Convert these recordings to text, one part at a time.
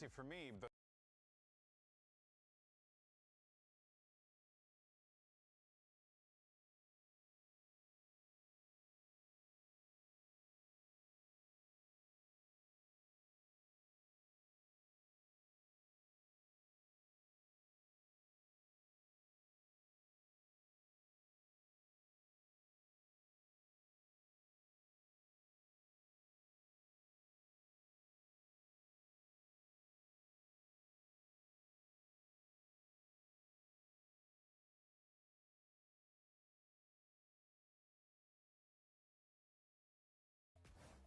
for me,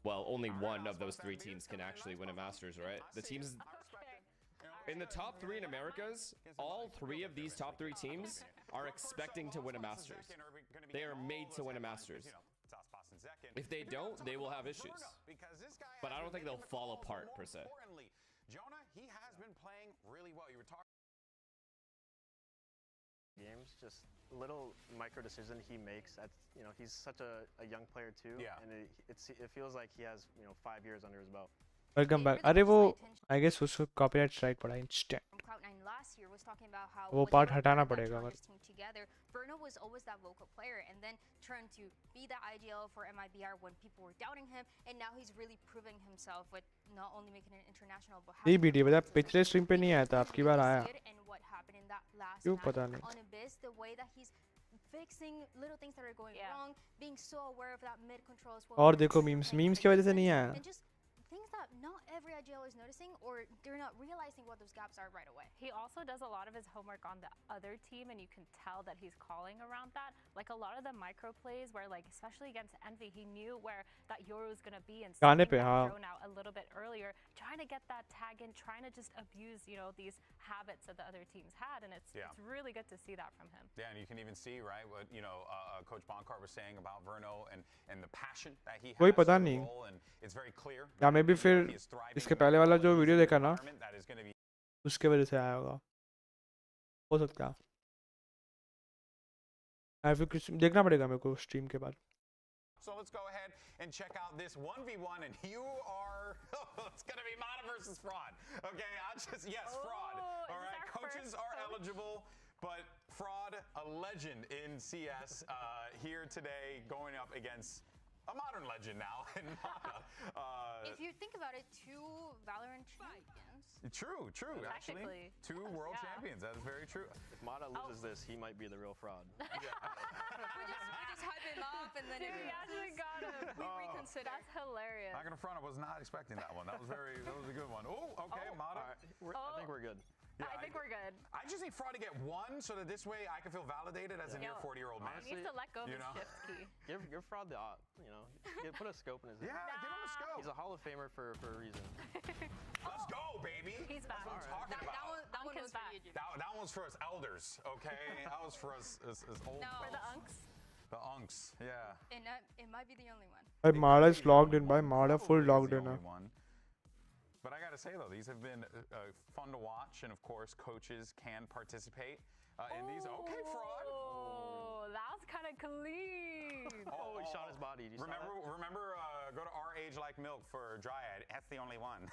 Well, only one of those three teams can actually win a Masters, right? The teams in the top three in Americas, all three of these top three teams are expecting to win a Masters. They are made to win a Masters. If they don't, they will have issues. But I don't think they'll fall apart, per se. Jonah, he has been playing really well. You were talking games, just little micro decision he makes. At, he's such a young player too, and it feels like he has 5 years under his belt. Welcome back. अरे वो I guess उसको copyright strike पड़ा instant. वो part हटाना पड़ेगा पर. Verno was always that vocal player and then turned to be the IGL for MIBR when people were doubting him, and now he's really proving himself with not only making it international but नहीं BD बता पिछले stream पे नहीं आया था आपकी बार आया. क्यों पता नहीं. On Abyss, the way that he's fixing little things that are going wrong, being so aware of that mid control as well. और देखो memes की वजह से नहीं आया. Things that not every IGL is noticing, or they're not realizing what those gaps are right away. He also does a lot of his homework on the other team, and you can tell that he's calling around that. Like a lot of the micro plays where, like, especially against Envy, he knew where that Yoru was going to be and sending that drone out a little bit earlier, trying to get that tag in, trying to just abuse, these habits that the other teams had, and it's really good to see that from him. Yeah, and you can even see, right, what, Coach Bonkart was saying about Verno and the passion that he has for the role, and it's very clear. भी फिर इसके पहले वाला जो video देखा ना उसके वजह से आया होगा हो सकता है फिर कुछ देखना पड़ेगा मेरे को स्ट्रीम के बाद. So let's go ahead and check out this 1v1, and you are it's going to be Mata versus Fraud. Okay, Fraud. All right, coaches are eligible, but Fraud, a legend in CS, here today going up against a modern legend now in Mata. If you think about it, 2 Valorant champions. True, actually. 2 world champions, that is very true. If Mata loses this, he might be the real Fraud. we just hype him up and then we actually got him. We reconsider. That's hilarious. Not gonna front, I was not expecting that one. That was a good one. Oh, okay, Mata. I think we're good. Yeah, I think we're good. I just need Fraud to get 1 so that this way I can feel validated as a near 40-year-old man. He needs to let go of his shift key. Give Fraud the put a scope in his head. Yeah, give him a scope. He's a Hall of Famer for a reason. Let's go, baby. He's back. That's what I'm talking about. That one was for you, Jimmy. That one's for us elders, okay? That was for us as old. No. For the unks. The unks, yeah. And it might be the only one. Mara is logged in by Mara full logged in. But I gotta say though, these have been fun to watch, and of course, coaches can participate in these. Okay, Fraud. Oh, that was kind of clean. Oh, he shot his body. Remember, go to Our Age Like Milk for Dryad. That's the only one.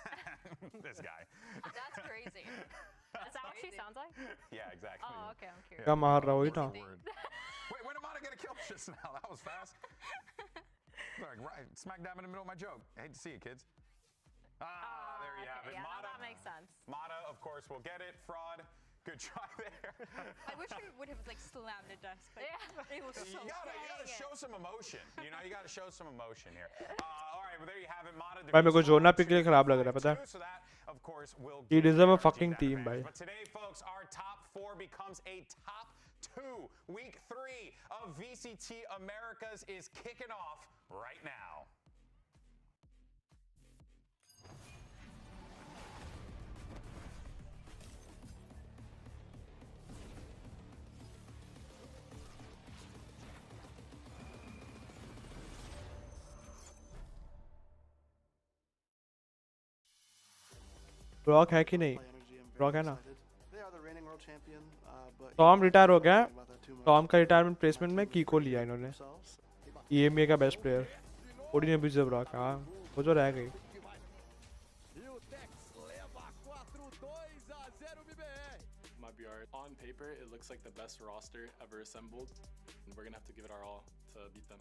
This guy. That's crazy. That's how she sounds like? Yeah, exactly. Oh, okay, I'm curious. Wait, when am I gonna kill just now? That was fast. Like, right, smack dab in the middle of my joke. I hate to see it, kids. There you have it. Yeah, Mata, that makes sense. Mata, of course, will get it. Fraud, good try there. I wish we would have slammed the desk, but it was so you gotta show some emotion. You gotta show some emotion here. All right, well there you have it. Mata. भाई मेरे को जोना pick लिए खराब लग रहा है पता है. So that, of course, will He deserve a fucking team, भाई. But today, folks, our top 4 becomes a top 2. Week 3 of VCT Americas is kicking off right now. Brock है कि नहीं? ब्रॉक है ना? टॉम रिटायर हो गया. Tom का retirement placement में कीको लिया इन्होंने. EMA का बेस्ट प्लेयर. ओडी ने भी ब्रॉक. हाँ, वो जो रह गई. MIBR. On paper, it looks like the best roster ever assembled, and we're gonna have to give it our all to beat them.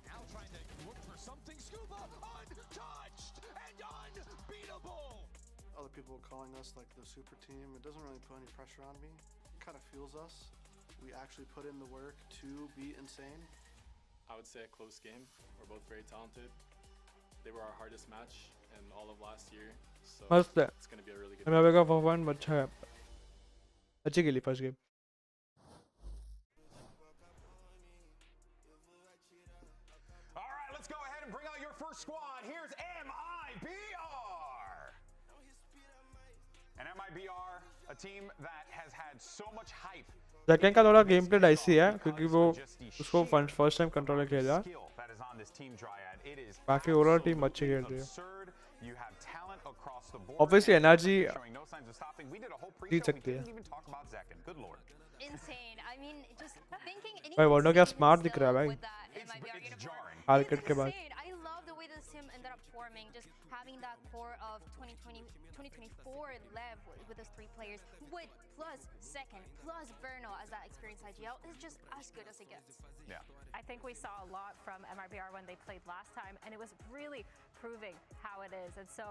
Now trying to look for something. Scuba untouched and unbeatable. Other people calling us like the super team, it doesn't really put any pressure on me. It kind of fuels us. We actually put in the work to beat Insane. I would say a close game. We're both very talented. They were our hardest match in all of last year, so it's going to be a really good game. मैं for one अच्छा है अच्छी खेली first game. All right, let's go ahead and bring out your first squad. Here's MIBR. And MIBR, a team that has had so much hype. Second का थोड़ा game play dicey है क्योंकि वो उसको फर्स्ट टाइम कंट्रोलर खेला बाकी overall team अच्छी खेल रही है ऑब्वियसली एनआरजी जीत सकती है भाई वर्नो क्या स्मार्ट दिख रहा है भाई हार्केट के बाद having that core of 2024 left with those 3 players with plus second plus Verno as that experienced IGL is just as good as it gets. Yeah. I think we saw a lot from MIBR when they played last time, and it was really proving how it is. And so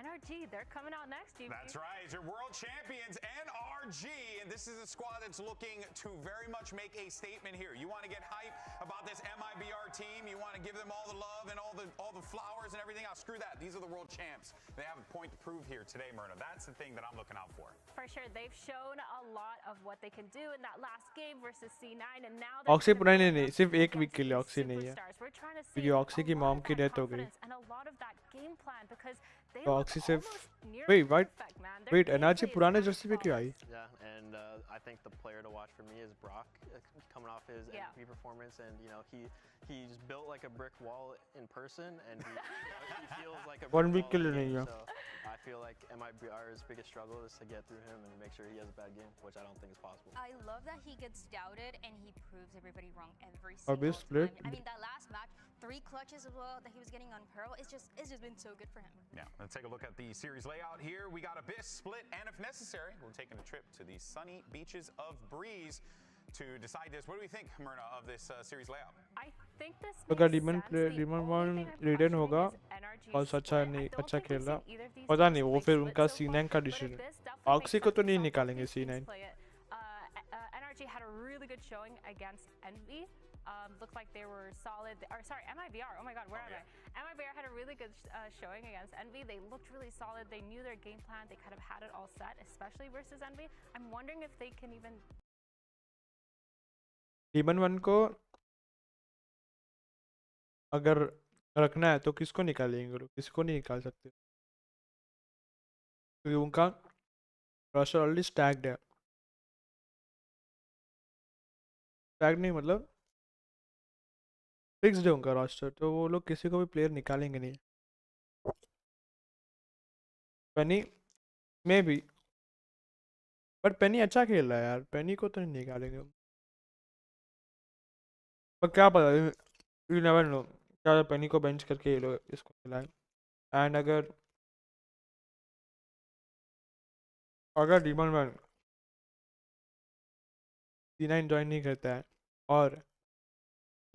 NRG, they're coming out next. That's right, your world champions NRG, and this is a squad that's looking to very much make a statement here. You want to get hype about this MIBR team, you want to give them all the love and all the flowers and everything. I'll screw that. These are the world champs. They have a point to prove here today, Myrna. That's the thing that I'm looking out for. For sure, they've shown a lot of what they can do in that last game versus C9, and now oxy पुराने नहीं सिर्फ एक week के लिए oxy नहीं है क्योंकि oxy की मॉम की डेथ हो गई तो ऑक्सी सिर्फ wait एनआरजी पुराने जर्सी पे क्यों आई Yeah, and I think the player to watch for me is Brock, coming off his MVP performance, and he's built like a brick wall in person, and he feels like a brick one week के लिए wall. नहीं है So I feel like MIBR's biggest struggle is to get through him and make sure he has a bad game, which I don't think is possible. I love that he gets doubted and he proves everybody wrong every single time. I mean, that last match, 3 clutches as well that he was getting on Pearl, it's just been so good for him. Yeah, let's take a look at the series layout here. We got Abyss, Split, and if necessary, we're taking a trip to the sunny beaches of Breeze to decide this. What do we think, Myrna, of this series layout? I think this अगर demon one return होगा और अच्छा खेल रहा पता नहीं वो फिर उनका C9 का डिसीजन ऑक्सी को तो नहीं निकालेंगे C9 NRG had a really good showing against Envy. Looked like they were solid. Or sorry, MIBR. Oh my God, where am I? MIBR had a really good showing against Envy. They looked really solid. They knew their game plan. They kind of had it all set, especially versus Envy. I'm wondering if they can even. Demon one को अगर रखना है तो किसको निकालेंगे लोग किसको नहीं निकाल सकते क्योंकि उनका रोस्टर ऑलरेडी स्टैग्ड है स्टैग्ड नहीं मतलब फिक्स्ड है उनका रोस्टर तो वो लोग किसी को भी प्लेयर निकालेंगे नहीं पेनी मे बी बट पेनी अच्छा खेल रहा है यार पेनी को तो नहीं निकालेंगे पर क्या पता यू नेवर नो क्या पेनी को बेंच करके ये लोग इसको खिलाएं एंड अगर डीमन वन C9 ज्वाइन नहीं करता है और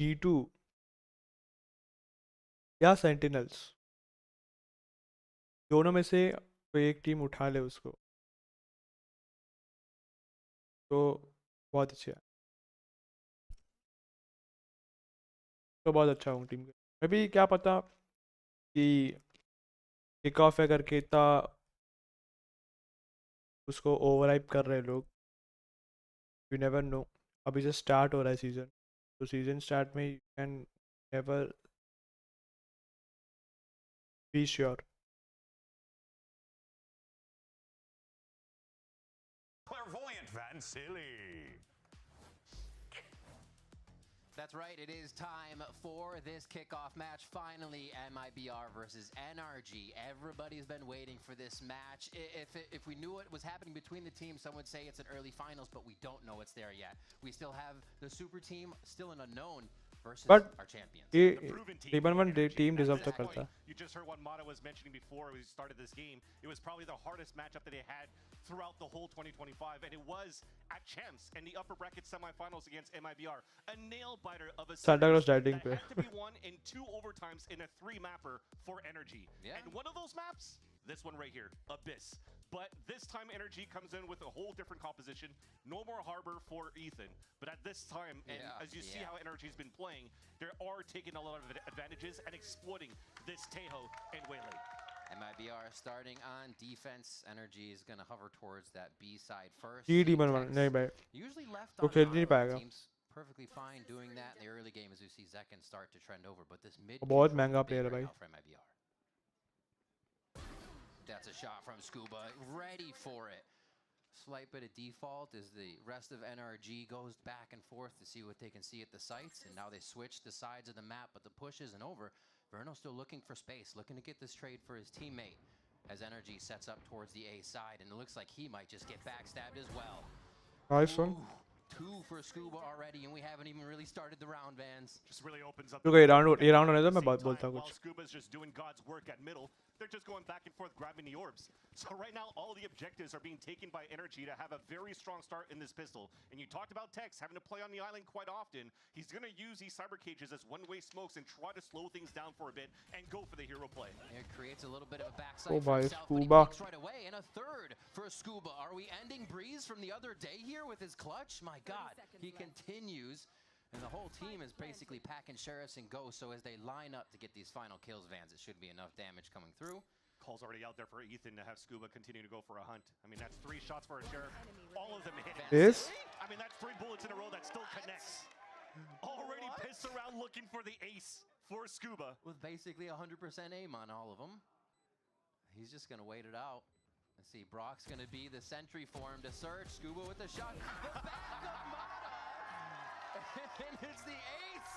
G2 या सेंटिनल्स दोनों में से कोई एक टीम उठा ले उसको तो बहुत अच्छा है तो बहुत अच्छा हूँ टीम के मैं भी क्या पता कि किक ऑफ है करके इतना उसको ओवरहाइप कर रहे लोग यू नेवर नो अभी से स्टार्ट हो रहा है सीज़न तो सीज़न स्टार्ट में you can never be sure Clairvoyant Van Silly. That's right, it is time for this kickoff match. Finally, MIBR versus NRG. Everybody's been waiting for this match. If we knew what was happening between the teams, some would say it's an early finals, but we don't know what's there yet. We still have the super team, still an unknown versus But our champions. T1 team deserve to करता. You just heard what Mata was mentioning before we started this game. It was probably the hardest matchup that they had throughout the whole 2025, and it was at champs in the upper bracket semifinals against MIBR. A nail biter of a Santa Claus series dieting that पे. had to be won in 2 overtimes in a 3-mapper for NRG. Yeah. And one of those maps, this one right here, Abyss. But this time NRG comes in with a whole different composition. No more Harbor for Ethan. But at this time, and as you see how NRG's been playing, they are taking a lot of advantages and exploiting this Tejo and Waylay. MIBR starting on defense. Energy is going to hover towards that B side first. T1 नहीं भाई. Usually left वो on खेल नहीं island. पाएगा. Teams perfectly fine doing that in the early game as you see Zekken start to trend over, but this mid बहुत महंगा player है भाई. for MIBR. That's a shot from Scuba, ready for it. Slight bit of default as the rest of NRG goes back and forth to see what they can see at the sites, and now they switch the sides of the map, but the push isn't over. Verno still looking for space, looking to get this trade for his teammate as NRG sets up towards the A side, and it looks like he might just get backstabbed as well. Nice one. 2 for Scuba already, and we haven't even really started the round, Vans. Just really opens up. रुको ये round होने दो मैं बात बोलता हूँ While कुछ. Scuba's just doing God's work at middle, they're just going back and forth grabbing the orbs. So right now, all the objectives are being taken by NRG to have a very strong start in this pistol. And you talked about Tex having to play on the island quite often. He's going to use these cyber cages as one-way smokes and try to slow things down for a bit and go for the hero play. It creates a little bit of a backside Oh for boy, himself, but he Scuba. peeks right away, and a third for Scuba. Are we ending Breeze from the other day here with his clutch? My God, he continues, and the whole team is basically packing sheriffs and ghosts, so as they line up to get these final kills, Vans, it should be enough damage coming through. Call's already out there for Ethan to have Scuba continue to go for a hunt. I mean, that's 3 shots for a sheriff. All of them hit. This? I mean, that's 3 bullets in a row that still connects. Already pissed around looking for the ace for Scuba. With basically 100% aim on all of them. He's just going to wait it out. Let's see, Brock's going to be the sentry for him to search. Scuba with the shot. The backup Mata! And it's the ace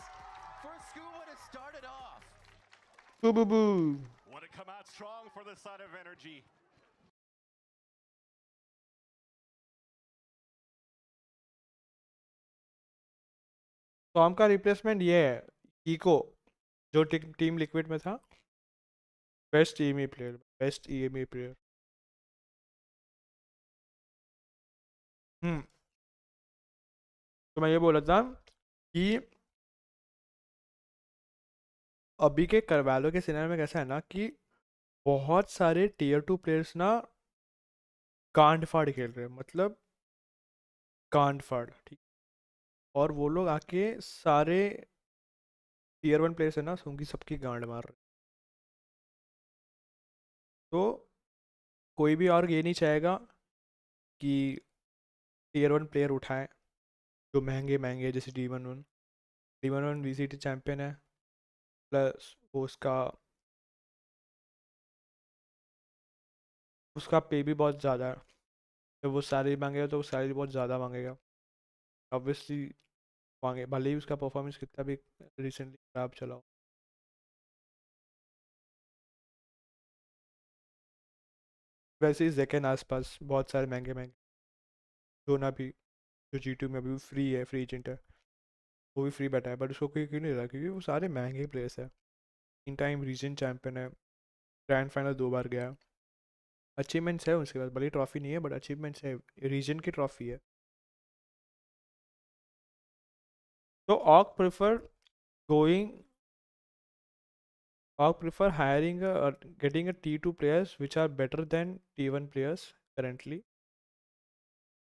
for Scuba to start it off. Boo boo boo. Want to come out strong for the side of NRG. Tom का replacement ये है eco जो team liquid में था. Best EME player. Best EME player. तो मैं ये बोला था कि अभी के करवालो के सिनेरियो में कैसा है ना कि बहुत सारे टियर 2 प्लेयर्स ना कांड फाड़ खेल रहे हैं. मतलब कांड फाड़. ठीक. और वो लोग आके सारे टियर 1 प्लेयर्स है ना उनकी सबकी गांड मार रहे. तो कोई भी और ये नहीं चाहेगा कि टियर 1 प्लेयर उठाए जो महंगे महंगे जैसे D11 VCT चैंपियन है प्लस उसका पे भी बहुत ज़्यादा है. जब वो सैलरी मांगेगा तो वो सैलरी बहुत ज़्यादा मांगेगा. ऑब्वियसली मांगे भले ही उसका परफॉर्मेंस कितना भी रिसेंटली खराब चला हो. वैसे ही ज़ेकन आसपास बहुत सारे महंगे महंगे जोना भी जो G2 में अभी फ्री है, फ्री एजेंट है, वो भी फ्री बैठा है. बट उसको कोई क्यों नहीं रहा क्योंकि वो सारे महंगे प्लेयर्स है. इन टाइम रीजन चैंपियन है. ग्रैंड फाइनल 2 बार गया. अचीवमेंट्स है उसके पास. भले ट्रॉफी नहीं है बट अचीवमेंट्स है. रीजन की ट्रॉफी है. So Org prefer hiring or getting a T2 players which are better than T1 players currently,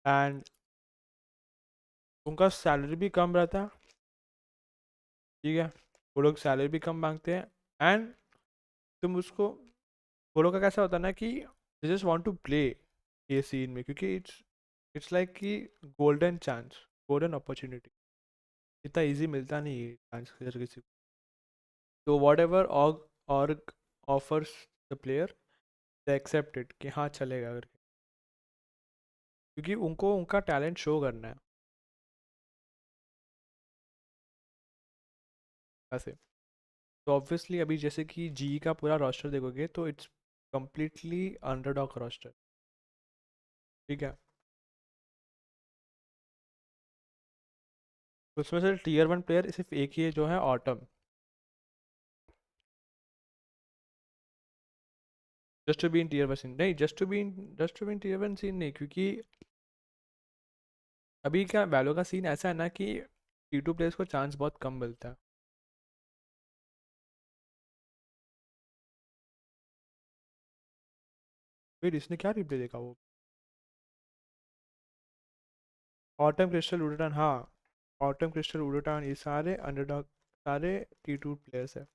and उनका सैलरी भी कम रहता है. ठीक है. वो लोग सैलरी भी कम मांगते हैं. एंड तुम उसको वो लोग का कैसा होता है ना कि they just want to play ये सीन में क्योंकि it's like कि golden chance, golden opportunity. इतना इजी मिलता नहीं है चांस किसी को. तो whatever org offers the player they accept it कि हाँ चलेगा करके क्योंकि उनको उनका टैलेंट शो करना है. ऐसे तो ऑब्वियसली अभी जैसे कि जी का पूरा रोस्टर देखोगे तो इट्स कम्प्लीटली अंडरडॉग रोस्टर. ठीक है. उसमें से tier 1 प्लेयर सिर्फ एक ही है जो है autumn. Just to be in tier 1 scene नहीं, just to be in tier 1 scene नहीं, क्योंकि अभी क्या वैलो का सीन ऐसा है ना कि T2 प्लेयर्स को चांस बहुत कम मिलता है. फिर इसने क्या रिप्ले देखा वो? ऑटम क्रिस्टल उडटान, हाँ ऑटम क्रिस्टल उडटान ये सारे अंडरडॉग, सारे T2 प्लेयर्स है.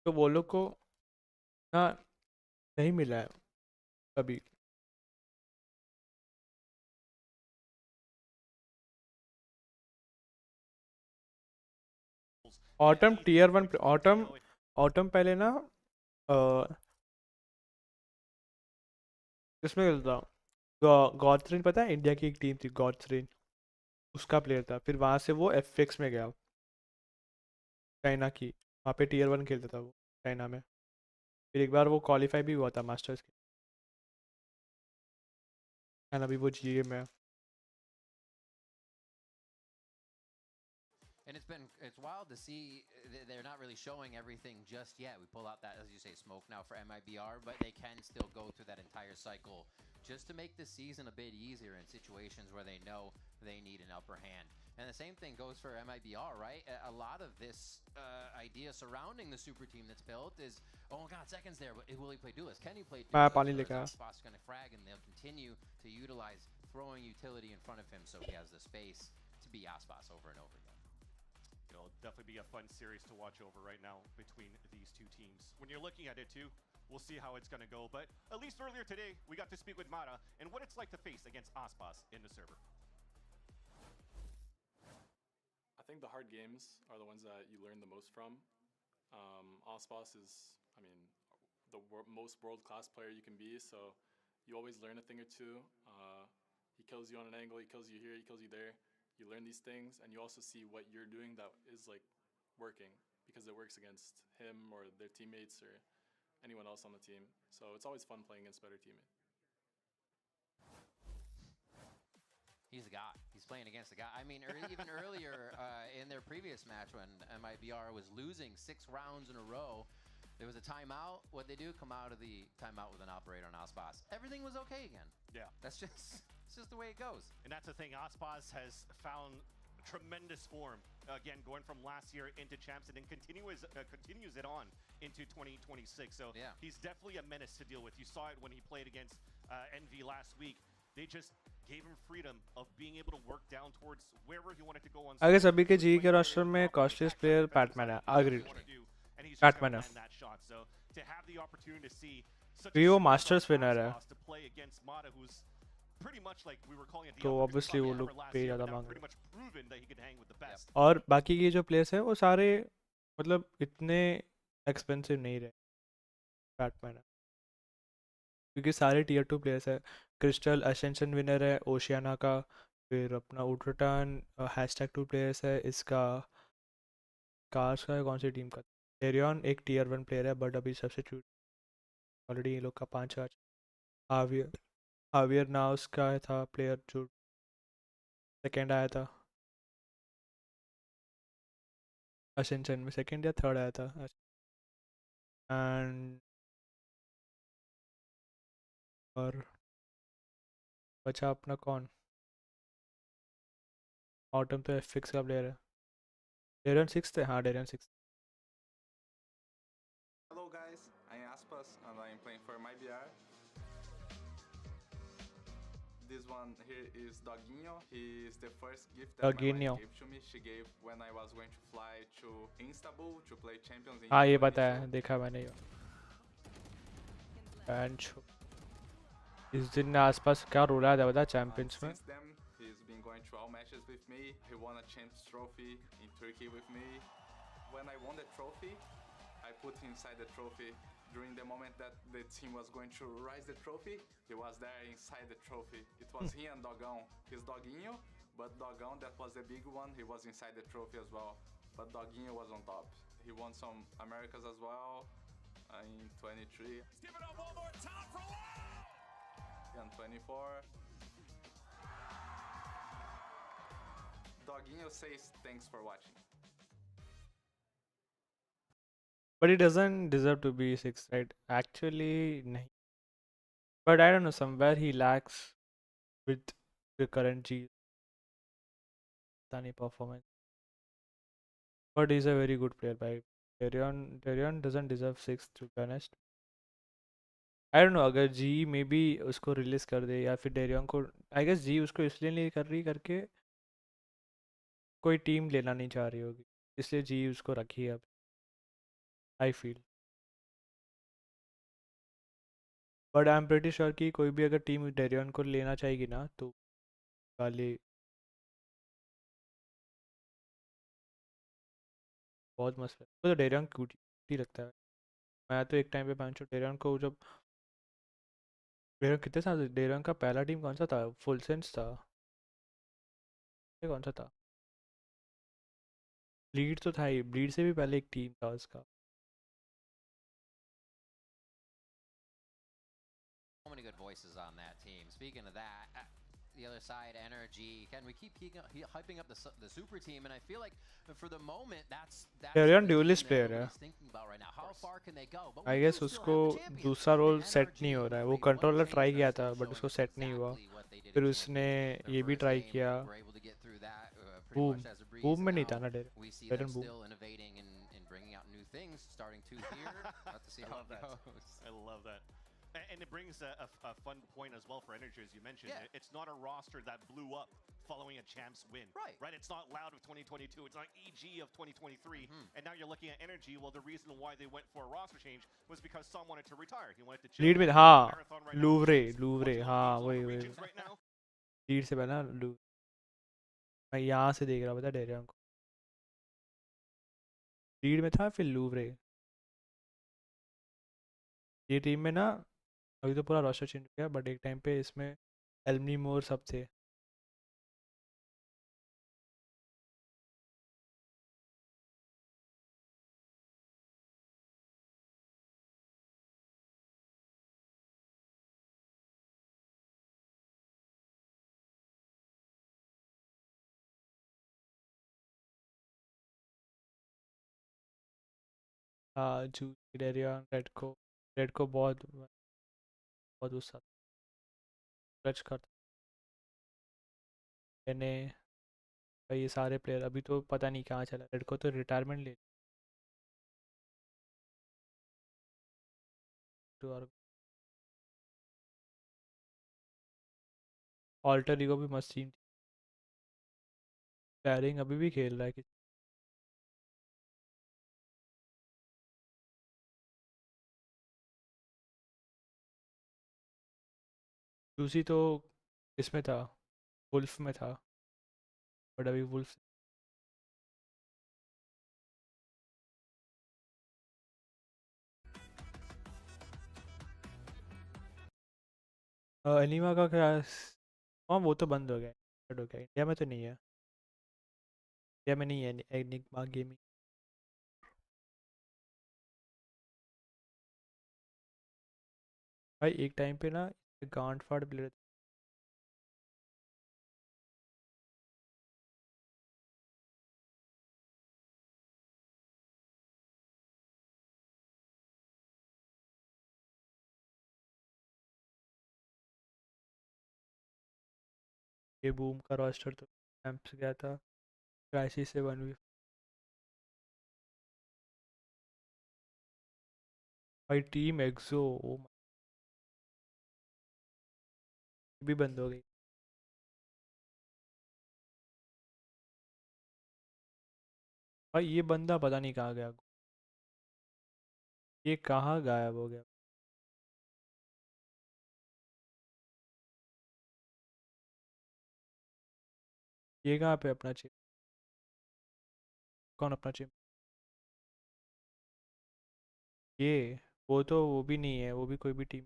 तो वो लोग को ना नहीं मिला है कभी. ऑटम tier 1 ऑटम पहले ना किसमें खेलता था? गॉडथ्रेन, पता है इंडिया की एक टीम थी गॉडथ्रेन, उसका प्लेयर था. फिर वहाँ से वो FX में गया, चाइना की, वहाँ पे tier 1 खेलता था वो चाइना में. फिर एक बार वो क्वालिफाई भी हुआ था मास्टर्स के, एंड अभी वो GA में है. And it's wild to see they're not really showing everything just yet. We pull out that, as you say, smoke now for MIBR, but they can still go through that entire cycle just to make the season a bit easier in situations where they know they need an upper hand. And the same thing goes for MIBR, right? A lot of this idea surrounding the super team that's built is, oh god, seconds there, but will he play duelist? Can he play duelist? Aspas going to frag, and they'll continue to utilize throwing utility in front of him so he has the space to be Aspas over and over again. It'll definitely be a fun series to watch over right now between these two teams. When you're looking at it too, we'll see how it's going to go. But at least earlier today, we got to speak with Mara and what it's like to face against Aspas in the server. I think the hard games are the ones that you learn the most from. Aspas is, I mean, the most world-class player you can be, so you always learn a thing or two. He kills you on an angle, he kills you here, he kills you there. You learn these things, and you also see what you're doing that is like working because it works against him or their teammates or anyone else on the team. So it's always fun playing against better teammates. He's the guy. He's playing against the guy. I mean, even earlier in their previous match when MIBR was losing 6 rounds in a row, there was a timeout. What'd they do? Come out of the timeout with an operator on Aspas. Everything was okay again. Yeah. That's just... It's just the way it goes. And that's the thing, Aspas has found tremendous form. Again, going from last year into champs and then continues it on into 2026. So yeah, he's definitely a menace to deal with. You saw it when he played against NV last week. They just gave him freedom of being able to work down towards wherever he wanted to go on. I guess अभी के GE के roster में costliest player Patman है. Agreed. Patman है. So to have the opportunity to see such a Masters winner है. To play against Mata, who's pretty much like we were calling it the तो obviously वो लोग पे ज़्यादा मांग रहे हैं. और बाकी के जो प्लेयर्स हैं वो सारे मतलब इतने एक्सपेंसिव नहीं रहे बैटमैन है, क्योंकि सारे tier 2 प्लेयर्स है. क्रिस्टल असेंशन विनर है ओशियाना का, फिर अपना उटरटन #2 प्लेयर्स है. इसका कार्स का कौन सी टीम का? एरियन एक tier 1 प्लेयर है बट अभी सब्स्टिट्यूट ऑलरेडी ये लोग का 5 हावियर नाउस का था प्लेयर जो सेकंड आया था असेंशन में, सेकंड या थर्ड आया था. एंड और बचा अपना कौन? ऑटम तो FX का प्लेयर है. डेरियन 6 थे, हाँ Darien 6. Hello guys, I'm Aspas and I'm playing for MIBR. This one here is Doguinho. He is the first gift that my wife gave to me. She gave when I was going to fly to Istanbul to play Champions. हाँ ये पता है, देखा मैंने ये. इस दिन आसपास क्या रोल आया था बता चैंपियंस में? Since then, he's been going to all matches with me. He won a Champions Trophy in Turkey with me. When I won the trophy, I put him inside the trophy. During the moment that the team was going to raise the trophy, he was there inside the trophy. It was he and Dogão. He's Doguinho, but Dogão, that was the big one, he was inside the trophy as well. But Doguinho was on top. He won some Americas as well in 23. Let's give it up one more time for And 24. Doguinho says thanks for watching. But he doesn't deserve to be 6th, right? Actually, nahi. But I don't know, somewhere he lacks with the current G Tani performance. But he's a very good player, by Darion doesn't deserve 6th, to be honest. I don't know, अगर जी may be उसको release कर दे या फिर Darien को, I guess जी उसको इसलिए नहीं कर रही करके कोई टीम लेना नहीं चाह रही होगी, इसलिए जी उसको रखी है अब, I feel. But I am pretty sure कि कोई भी अगर टीम डेरियन को लेना चाहेगी ना तो वाले बहुत मस्त है। तो डेरियन क्यूटी लगता है। मैं तो एक टाइम पे पांचो डेरियन को, जब डेरियन कितने साल, डेरियन का पहला टीम कौन सा था? फुल सेंस था, ये कौन सा था? ब्लीड तो था ही, ब्लीड से भी पहले एक टीम था उसका। So many good voices on that team. Speaking of that, the other side, NRG. Can we keep hyping up the super team? And I feel like for the moment, that's Derrien duelist player है। thinking about right now. How far can they go? But I guess उसको दूसरा role set नहीं हो रहा है। वो controller try किया था बट उसको सेट नहीं हुआ, फिर उसने ये भी ट्राई किया। बूम में नहीं था ना Derrien Boom. bringing out new things, starting to here. Have to see how it goes. I love that. And it brings a fun point as well for NRG, as you mentioned. Yeah. It's not a roster that blew up following a champs win. Right? It's not Loud of 2022. It's not EG of 2023. And now you're looking at NRG. Well, the reason why they went for a roster change was because Sam wanted to retire. He wanted to chill. Lead में हाँ, लूवरे हाँ वही lead से पहला लूवरे। मैं यहाँ से देख रहा था डेरियन को, लीड में था फिर लूवरे। ये टीम में ना अभी तो पूरा रोस्टर चेंज हो गया, बट एक टाइम पे इसमें एल्मनी मोर सब थे। हाँ जू डेरियन रेड को बहुत गुस्सा टच करता। मैंने ये सारे प्लेयर अभी तो पता नहीं कहाँ चला। रेड को तो रिटायरमेंट ले ऑल्टर ईगो भी मस्त टीम, पैरिंग अभी भी खेल रहा है कि जूसी तो इसमें था, वुल्फ में था, बट अभी वुल्फ एनिमा का क्या? हाँ वो तो बंद हो गया, हो गया। इंडिया में तो नहीं है, इंडिया में नहीं है एनिमा गेमिंग। भाई एक टाइम पे ना गांड फाड़ प्लेयर ये बूम का रोस्टर तो चैंप्स गया था क्राइसिस से 1v। भाई टीम एक्सो भी बंद हो गई। भाई ये बंदा पता नहीं कहाँ गया, ये कहाँ गायब हो गया। ये कहाँ पे अपना चिप, कौन अपना चिप? ये वो भी नहीं है, वो भी कोई भी टीम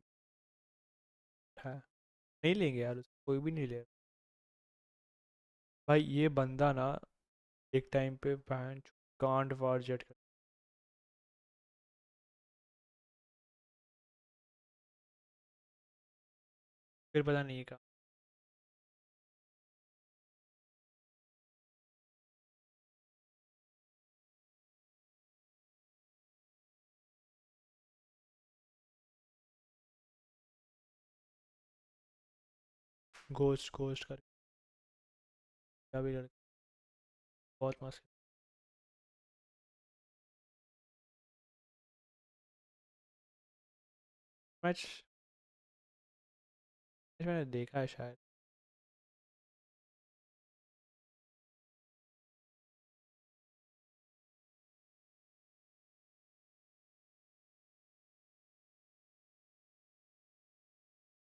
है नहीं लेंगे यार, कोई भी नहीं ले। भाई ये बंदा ना एक टाइम पे बैंड कांड वार जेट कर, फिर पता नहीं कहा। घोस्ट कर क्या भी लड़के बहुत मस्त मैच मैंने देखा है शायद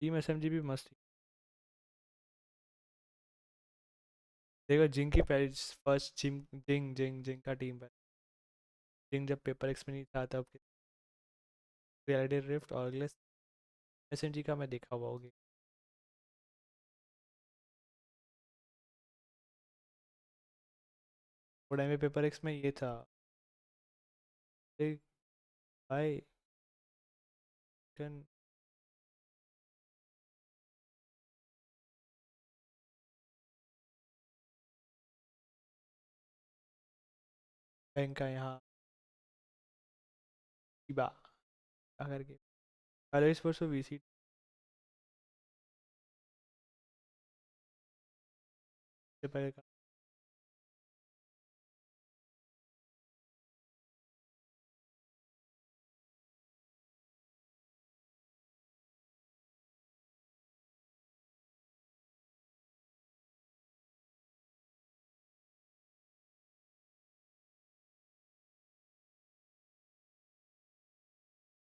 टीम एसएमजी भी मस्त थी देखो जिंग की पहली फर्स्ट जिंग का टीम पर जिंग जब पेपर एक्स में नहीं था तब रियलिटी रिफ्ट और अगले एसएमजी का मैं देखा हुआ होगी बड़ा में पेपर एक्स में ये था एक भाई बैंक का यहाँ बा अगर के कॉलेज परसों वीसी से पहले का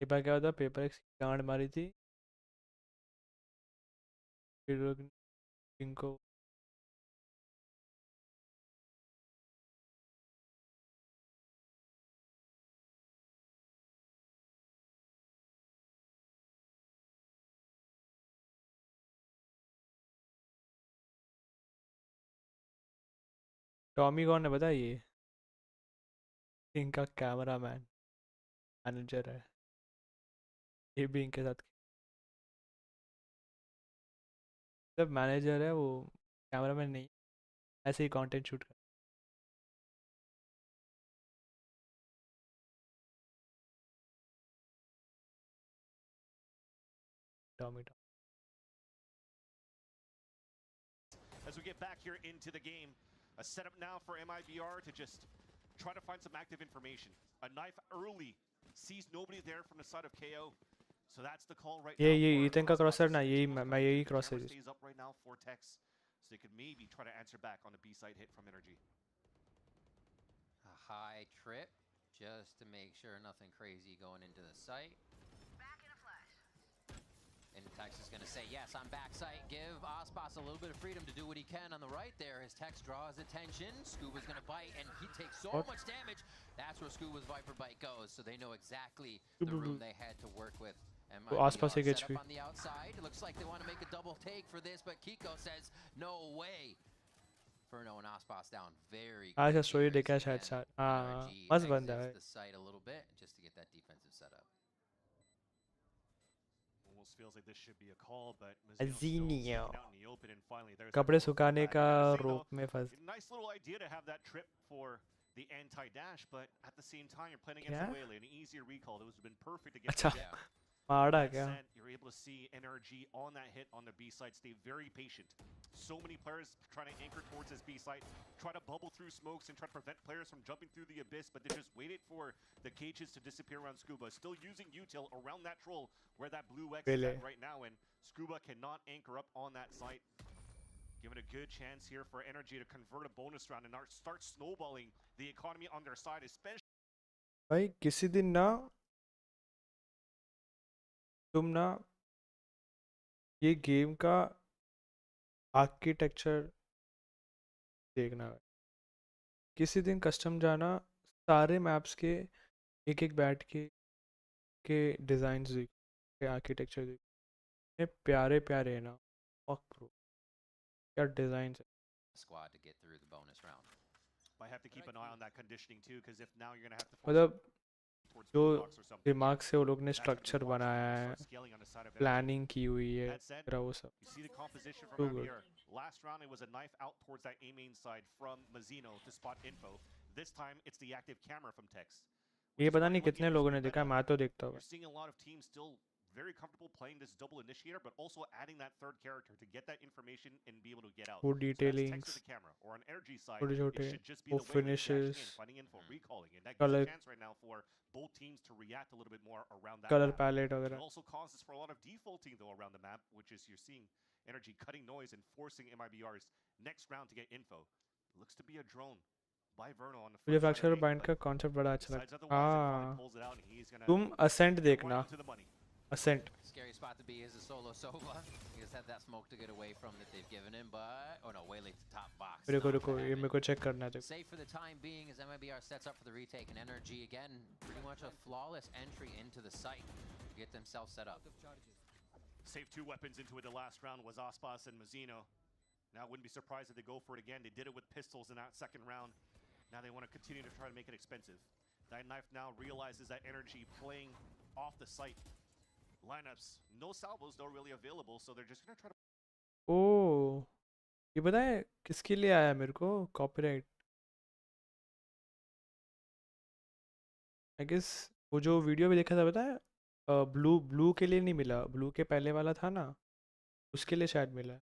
पेपर क्या होता पेपर एक्स गांड मारी थी फिर लोग इनको टॉमी कौन है पता है ये इनका कैमरा मैन मैनेजर है ये भी इनके साथ जब मैनेजर है वो कैमरा मैन नहीं ऐसे ही कंटेंट शूट कर Tommy As we get back here into the game, a setup now for MIBR to just try to find some active information. A knife early, sees nobody there from the side of KO. So that's the call right now. ये इतन का क्रॉसर ना यही मैं यही क्रॉसर stays up right now for Tex, so they could maybe try to answer back on the B-side hit from NRG. A high trip just to make sure nothing crazy going into the site. And Tex is going to say, yes, on backside, give Ospas a little bit of freedom to do what he can on the right there as Tex draws attention. Scuba's going to bite, and he takes so much damage. That's where Scuba's Viper Bite goes, so they know exactly the room they had to work with. Ospas एक HP. On the outside, it looks like they want to make a double take for this, but Kiko says, no way. Furno and Ospas down very good. आज का story देखा शायद हाँ मस्त बंदा है the site a little bit just to get that defensive setup. Almost feels like this should be a call, but Azinio out in the open, and finally there's कपड़े सुखाने का रोप में फंस nice little idea to have that trip for the anti-dash, but at the same time you're playing against Whaley, an easier recall. It would have been perfect to get अच्छा मारा क्या you're able to see NRG on that hit on the B side stay very patient. So many players trying to anchor towards this B side, try to bubble through smokes and try to prevent players from jumping through the abyss, but they just waited for the cages to disappear around Scuba. Still using util around that troll where that blue X is at right now, and Scuba cannot anchor up on that site. Given a good chance here for NRG to convert a bonus round and start snowballing the economy on their side, especially. भाई किसी दिन ना तुम ना ये game का architecture देखना है किसी दिन कस्टम जाना सारे मैप्स के एक एक बैट के डिज़ाइंस देख के आर्किटेक्चर देख प्यारे प्यारे है ना ब्रो क्या डिज़ाइन है Squad to get through the bonus round. Might have to keep an eye on that conditioning too, because if now you're gonna have to मतलब जो दिमाग से वो लोग ने स्ट्रक्चर बनाया है प्लानिंग की हुई है तेरा वो सब so good. Last round it was a knife out towards that A main side from Mazzino to spot info. This time it's the active camera from Tex. ये पता नहीं कितने लोगों ने देखा मैं तो देखता हूँ You're seeing a lot of teams still very comfortable playing this double initiator, but also adding that third character to get that information and be able to get out. Good detailings. So that's text with the camera, or on NRG side, छोटे it should just be the way finishes, in, finding info, recalling, and that gives a chance right now for both teams to react a little bit more around that color map. palette It वगैरह. also causes for a lot of defaulting though around the map, which is you're seeing NRG cutting noise and forcing MIBR's next round to get info. Looks to be a drone by Verno on the मुझे front fracture side of bind A, का but concept बड़ा अच्छा decides लगता है. otherwise and finally हाँ, pulls it out and he's gonna तुम Ascent देखना. run into the money. Ascent. Scary spot to be is a solo Sova. He just had that smoke to get away from that they've given him, but oh no, way late to top box. रुको Not रुको gonna ये happen. मेरे को check करना है. Safe for the time being as MIBR sets up for the retake, and NRG again pretty much a flawless entry into the site to get themselves set up. Saved 2 weapons into it the last round was Aspas and Mazzino. Now wouldn't be surprised if they go for it again. They did it with pistols in that second round. Now they want to continue to try to make it expensive. That knife now realizes that energy playing off the site. Lineups, no salvos though really available, so they're just going to try to... ओह, ये पता है किसके लिए आया मेरे को copyright. I guess वो जो वीडियो भी देखा था पता है, ब्लू के लिए नहीं मिला. ब्लू के पहले वाला था ना, उसके लिए शायद मिला.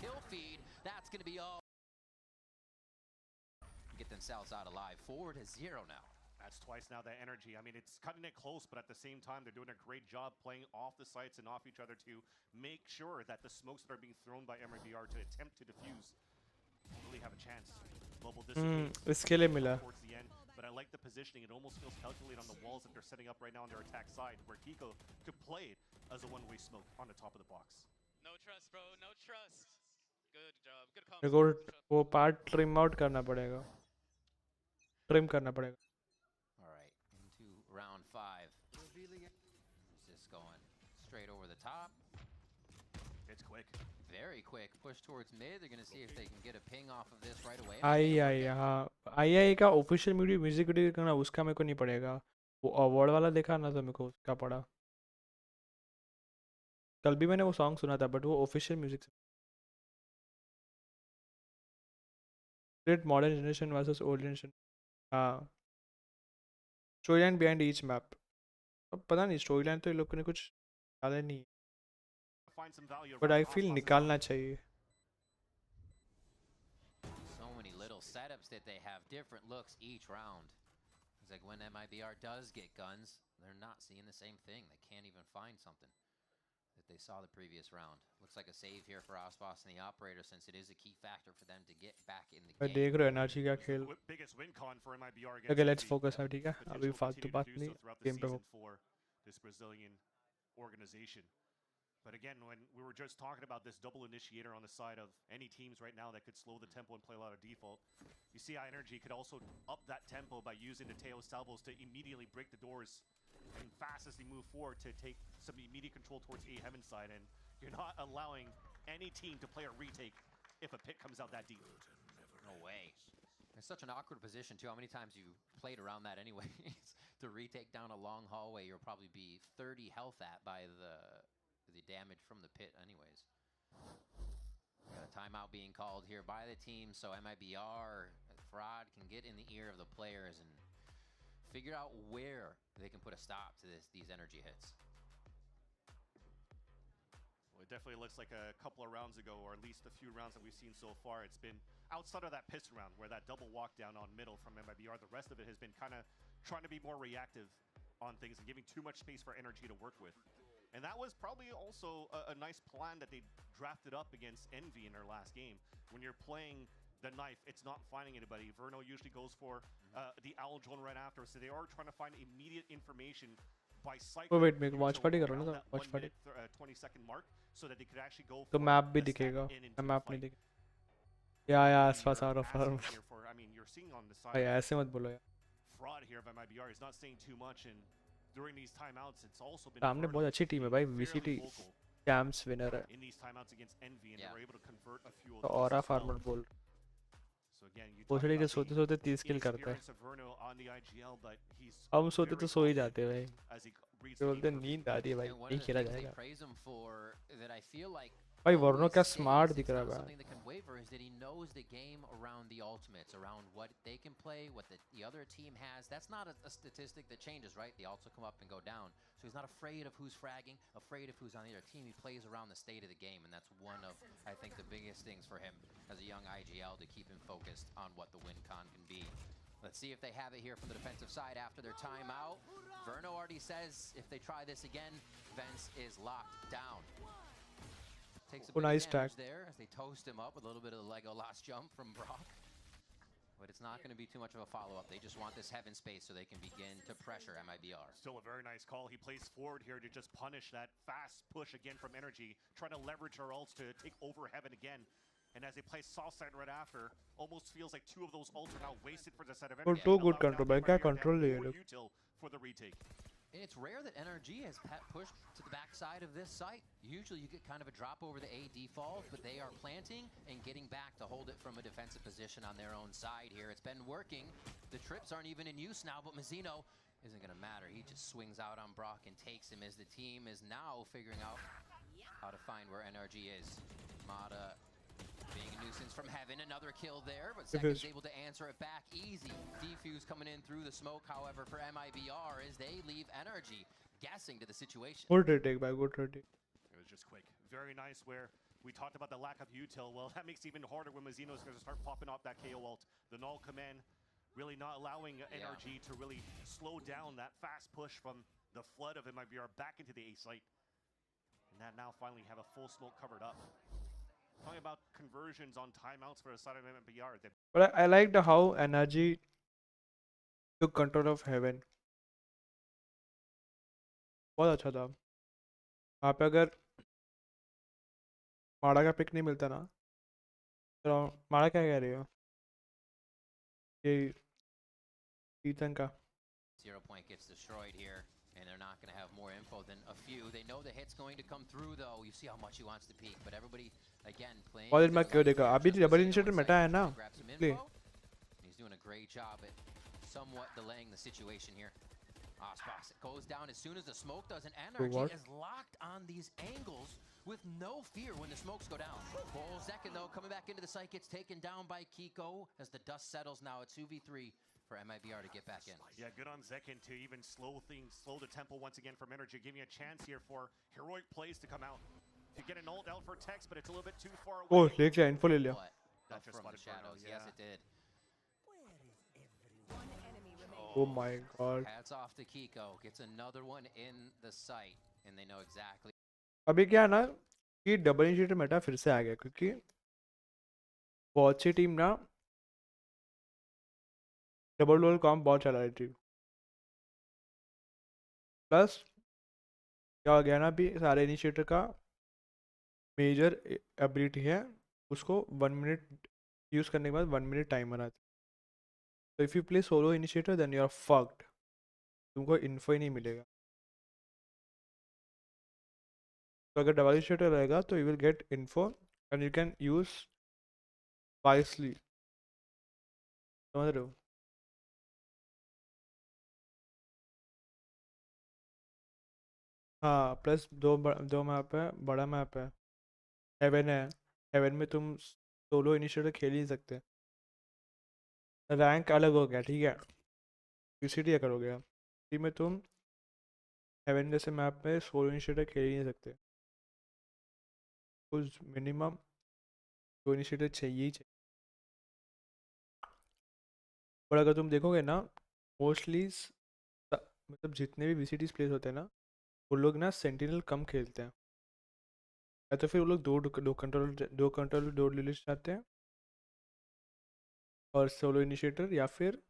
Kill feed, that's going to be all. Get themselves out alive. 4-0 now. That's twice now that energy. I mean, it's cutting it close, but at the same time, they're doing a great job playing off the sites and off each other to make sure that the smokes that are being thrown by MIBR to attempt to defuse really have a chance. Bubble dissipates इसके लिए मिला. towards the end, but I like the positioning. It almost feels calculated on the walls that they're setting up right now on their attack side, where Kiko could play it as a one-way smoke on the top of the box. No trust, bro. No trust. Good job. Good मेरे को वो part trim out करना पड़ेगा. Trim करना पड़ेगा. All right, into round 5. Is this going straight over the top? It's quick. Very quick. Push towards mid. They're going to see if they can get a ping off of this right away. आई हाँ, आई का official music video करना उसका मेरे को नहीं पड़ेगा. वो award वाला देखा ना तो मेरे को उसका पड़ा. कल भी मैंने वो सॉन्ग सुना था, बट वो ऑफिशियल म्यूजिक से. Great modern generation versus old generation. हाँ, story line behind each map. अब पता नहीं स्टोरी लाइन तो ये लोग ने कुछ डाला नहीं, बट आई फील निकालना चाहिए. So many little setups that they have, different looks each round. It's like when MIBR does get guns, they're not seeing the same thing. They can't even find something that they saw the previous round. Looks like a save here for Aspas and the operator, since it is a key factor for them to get back in the game. देख रहे हो NRG का खेल. Okay, let's focus now, ठीक है? अभी फालतू बात नहीं, गेम पे for this Brazilian organization. But again, when we were just talking about this double initiator on the side of any teams right now that could slow the tempo and play a lot of default, you see how Energy could also up that tempo by using the Teo salvos to immediately break the doors and fast as they move forward to take some immediate control towards A heaven side, and you're not allowing any team to play a retake if a pit comes out that deep. No way. It's such an awkward position too. How many times you played around that anyways? To retake down a long hallway, you'll probably be 30 health at by the damage from the pit anyways. Got a timeout being called here by the team, so MIBR, Fraud can get in the ear of the players and figure out where they can put a stop to these energy hits. Well, it definitely looks like a couple of rounds ago, or at least a few rounds that we've seen so far. It's been outside of that piston round where that double walk down on middle from MIBR. The rest of it has been kind of trying to be more reactive on things and giving too much space for energy to work with. And that was probably also a nice plan that they drafted up against Envy in their last game. When you're playing the knife, it's not finding anybody. Verno usually goes for the owl drone right after, so they are trying to find immediate information by cycling. Oh wait, मैं watch party कर रहा हूँ ना, watch party. 20-second mark, so that they could actually go. तो map भी दिखेगा, map नहीं दिखेगा. Yeah, आसपास out of farm. I mean, you're seeing on the side. Yeah, ऐसे मत बोलो यार. Fraud here by MIBR is not saying too much, and during these timeouts, it's also been. सामने बहुत अच्छी टीम है भाई, VCT Camps winner है. In these timeouts against Envy, and they were able to convert a few. तो Aura farmer बोल. पोछड़ी के सोते सोते 30 किल करता है. हम सोते तो सो ही जाते हैं भाई. बोलते नींद आ रही है भाई, नहीं खेला जाएगा. भाई वर्नो always क्या stays. स्मार्ट It's दिख रहा है not भाई. something that can waver is that he knows the game around the ultimates, around what they can play, what the other team has. That's not a statistic that changes, right? The ults will come up and go down. So he's not afraid of who's fragging, afraid of who's on the other team. He plays around the state of the game, and that's one of, I think, the biggest things for him as a young IGL to keep him focused on what the win con can be. Let's see if they have it here from the defensive side after their timeout. Verno already says if they try this again, Vence is locked down. Takes a bit nice of damage tag. there as they toast him up with a little bit of the Lego last jump from Brock. But it's not going to be too much of a follow-up. They just want this heaven space so they can begin to pressure MIBR. Still a very nice call. He plays forward here to just punish that fast push again from NRG, trying to leverage our ults to take over heaven again. And as they play soft side right after, almost feels like two of those ults are now wasted for the set of NRG. Too good control भाई क्या control ले ये लोग. For the retake. And it's rare that NRG has pushed to the backside of this site. Usually you get kind of a drop over the A default, but they are planting and getting back to hold it from a defensive position on their own side here. It's been working. The trips aren't even in use now, but Mazzino isn't going to matter. He just swings out on Brock and takes him as the team is now figuring out how to find where NRG is. Mata being a nuisance from heaven, another kill there, but Second's able to answer it back easy. Defuse coming in through the smoke, however, for MIBR as they leave NRG guessing to the situation. Good retake by good retake. It was just quick. Very nice where we talked about the lack of util. Well, that makes it even harder when Mazzino's going to start popping off that KO ult. The null command really not allowing NRG to really slow down that fast push from the flood of MIBR back into the A site. And that now finally have a full smoke covered up. Talking about conversions on timeouts for the side of MIBR. But I liked how NRG took control of heaven. बहुत अच्छा था. वहाँ पे अगर माड़ा का pick नहीं मिलता ना, तो माड़ा क्या कह रही हो? ये ईथन का. 0 point gets destroyed here, and they're not going to have more info than a few. They know the hit's going to come through, though. You see how much he wants to peek, but everybody, again, playing. और इनमें क्यों देखा? अभी double initiator Meta है ना? Play. He's doing a great job at somewhat delaying the situation here. Ospas goes down as soon as the smoke does, and NRG is locked on these angles with no fear when the smokes go down. Zekin, though, coming back into the site, gets taken down by Kiko as the dust settles now at 2v3 for MIBR to get back in. Yeah, good on Zekin to even slow the tempo once again from NRG, giving a chance here for heroic plays to come out. To get an ult out for Tex, but it's a little bit too far away. Oh, ले लिया, info ले लिया. That just from the shadows, yes it did. Oh my god. Hats off to Kiko. Gets another one in the site, and they know exactly. अभी क्या है ना कि double initiator Meta फिर से आ गया क्योंकि बहुत सी टीम ना डबल डबल कॉम्प बहुत चला रही थी. प्लस क्या हो गया ना अभी सारे इनिशिएटर का मेजर एबिलिटी है उसको 1 मिनट यूज़ करने के बाद 1 मिनट टाइमर आता है. तो if you play solo initiator then you are fucked. तुमको इन्फो ही नहीं मिलेगा. तो अगर डबल इनिशिएटर रहेगा तो you will get info and you can use wisely. समझ रहे हो? हाँ प्लस दो मैप है, बड़ा मैप है, हेवन है. हेवन में तुम सोलो इनिशिएटर खेल ही नहीं सकते. रैंक अलग हो गया, ठीक है. यूसीटी अगर हो गया टी में तुम हेवन जैसे मैप में सोलो इनिशिएटर खेल ही नहीं सकते. कुछ मिनिमम दो इनिशिएटर चाहिए ही चाहिए. और अगर तुम देखोगे ना मोस्टली मतलब जितने भी वीसीटीज प्लेस होते हैं ना वो लोग ना सेंटिनल कम खेलते हैं. या तो फिर वो लोग दो कंट्रोल लिस्ट चाहते हैं और सोलो इनिशिएटर, या फिर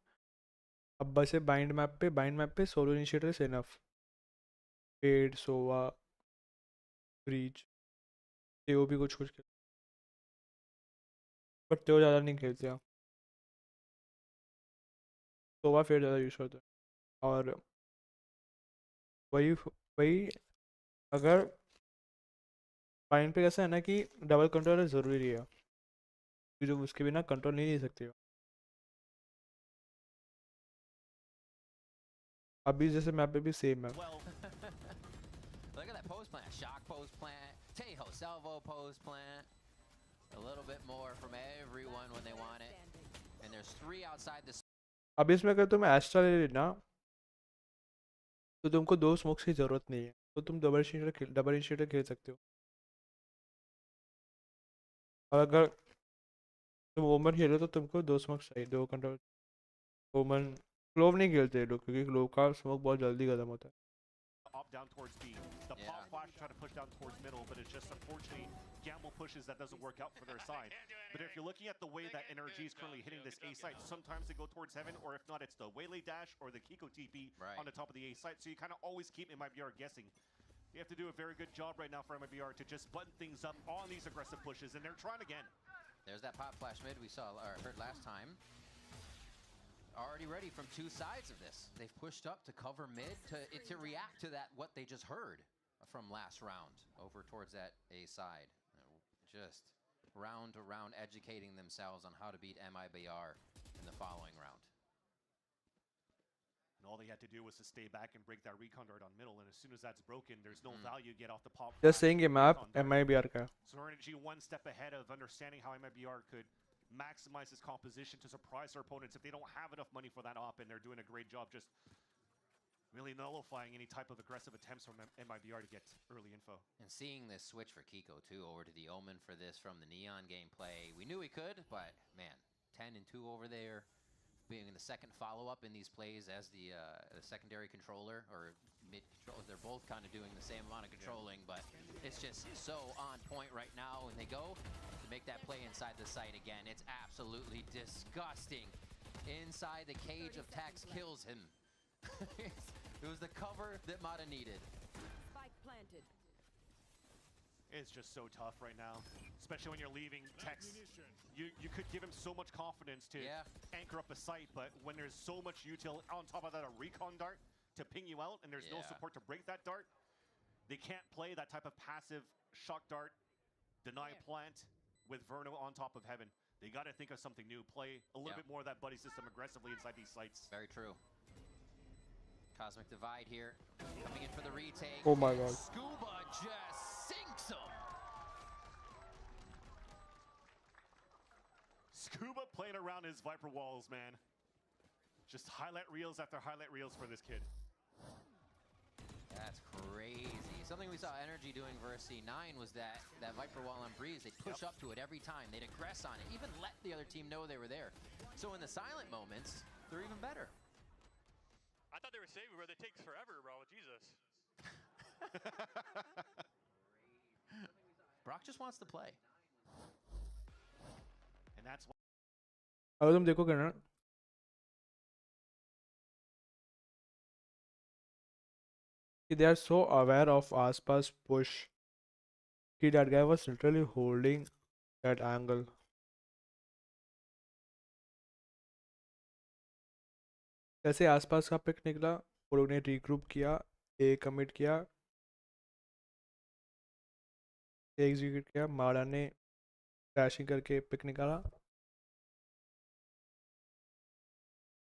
अब बस बाइंड मैप पे सोलो इनिशिएटर से इनफ. पेड सोवा ब्रीच तेओ भी कुछ खेलते बट तेओ ज़्यादा नहीं खेलते हैं. सोवा फिर ज़्यादा यूज होता है. और वही अगर बाइंड पे कैसा है ना कि डबल कंट्रोलर ज़रूरी है जो उसके बिना कंट्रोल नहीं ले सकते हो. अभी जैसे मैप पे भी सेम है. Look at that pose plant, shock pose plant, Tejo, salvo, post, plant. A little bit more from everyone when they want it. And there's 3 outside the... अब इसमें अगर तुम एस्ट्रा ले लेना तो तुमको 2 स्मोक्स की जरूरत नहीं है, तो तुम डबल इनिशिएटर खेल सकते हो। और अगर तुम ओमन खेलो तो तुमको 2 स्मोक्स चाहिए, 2 कंट्रोल। ओमन क्लोव नहीं खेलते लोग क्योंकि क्लोव का स्मोक बहुत जल्दी खत्म होता है। Up down towards B. The pop flash try to push down towards middle, but it's just unfortunately gamble pushes that doesn't work out for their side. But if you're looking at the way that NRG is currently hitting this A site, sometimes they go towards heaven, or if not, it's the Waylay dash or the Kiko TP on the top of the A site. So you kind of always keep MIBR guessing. You have to do a very good job right now for MIBR to just button things up on these aggressive pushes, and they're trying again. There's that pop flash mid we saw or heard last time. Already ready from 2 sides of this. They've pushed up to cover mid to react to that what they just heard from last round over towards that A side. Just round to round educating themselves on how to beat MIBR in the following round. And all they had to do was to stay back and break that recon dart on middle, and as soon as that's broken, there's no value get off the pop. Just saying ये map MIBR का। So NRG 1 step ahead of understanding how MIBR could maximize his composition to surprise their opponents if they don't have enough money for that op, and they're doing a great job just really nullifying any type of aggressive attempts from MIBR to get early info. And seeing this switch for Kiko too over to the Omen for this from the Neon gameplay, we knew he could, but man, 10 and 2 over there, being in the second follow-up in these plays as the secondary controller or mid controller, they're both kind of doing the same amount of controlling, but it's just so on point right now when they go to make that play inside the site again. It's absolutely disgusting. Inside the cage of Tax kills him. It was the cover that Mata needed. Spike planted. It's just so tough right now, especially when you're leaving Tex. You could give him so much confidence to anchor up a site, but when there's so much util on top of that, a recon dart to ping you out, and there's no support to break that dart, they can't play that type of passive shock dart, deny plant with Verno on top of heaven. They got to think of something new, play a little bit more of that buddy system aggressively inside these sites. Very true. Cosmic Divide here, coming in for the retake. Oh my god. Scuba just sinks him. Scuba playing around his Viper walls, man. Just highlight reels after highlight reels for this kid. That's crazy. Something we saw NRG doing versus C9 was that Viper wall on Breeze, they'd push up to it every time. They'd aggress on it, even let the other team know they were there. So in the silent moments, they're even better. I thought they were saving where they takes forever, bro. Jesus. Brock just wants to play. And that's why. अगर तुम देखोगे ना they are so aware of आसपास push कि that guy was literally holding that angle. जैसे आसपास का pick निकला, वो लोग ने रीग्रुप किया, ए कमिट किया, एग्जीक्यूट किया, मारा ने क्रैशिंग करके पिक निकाला,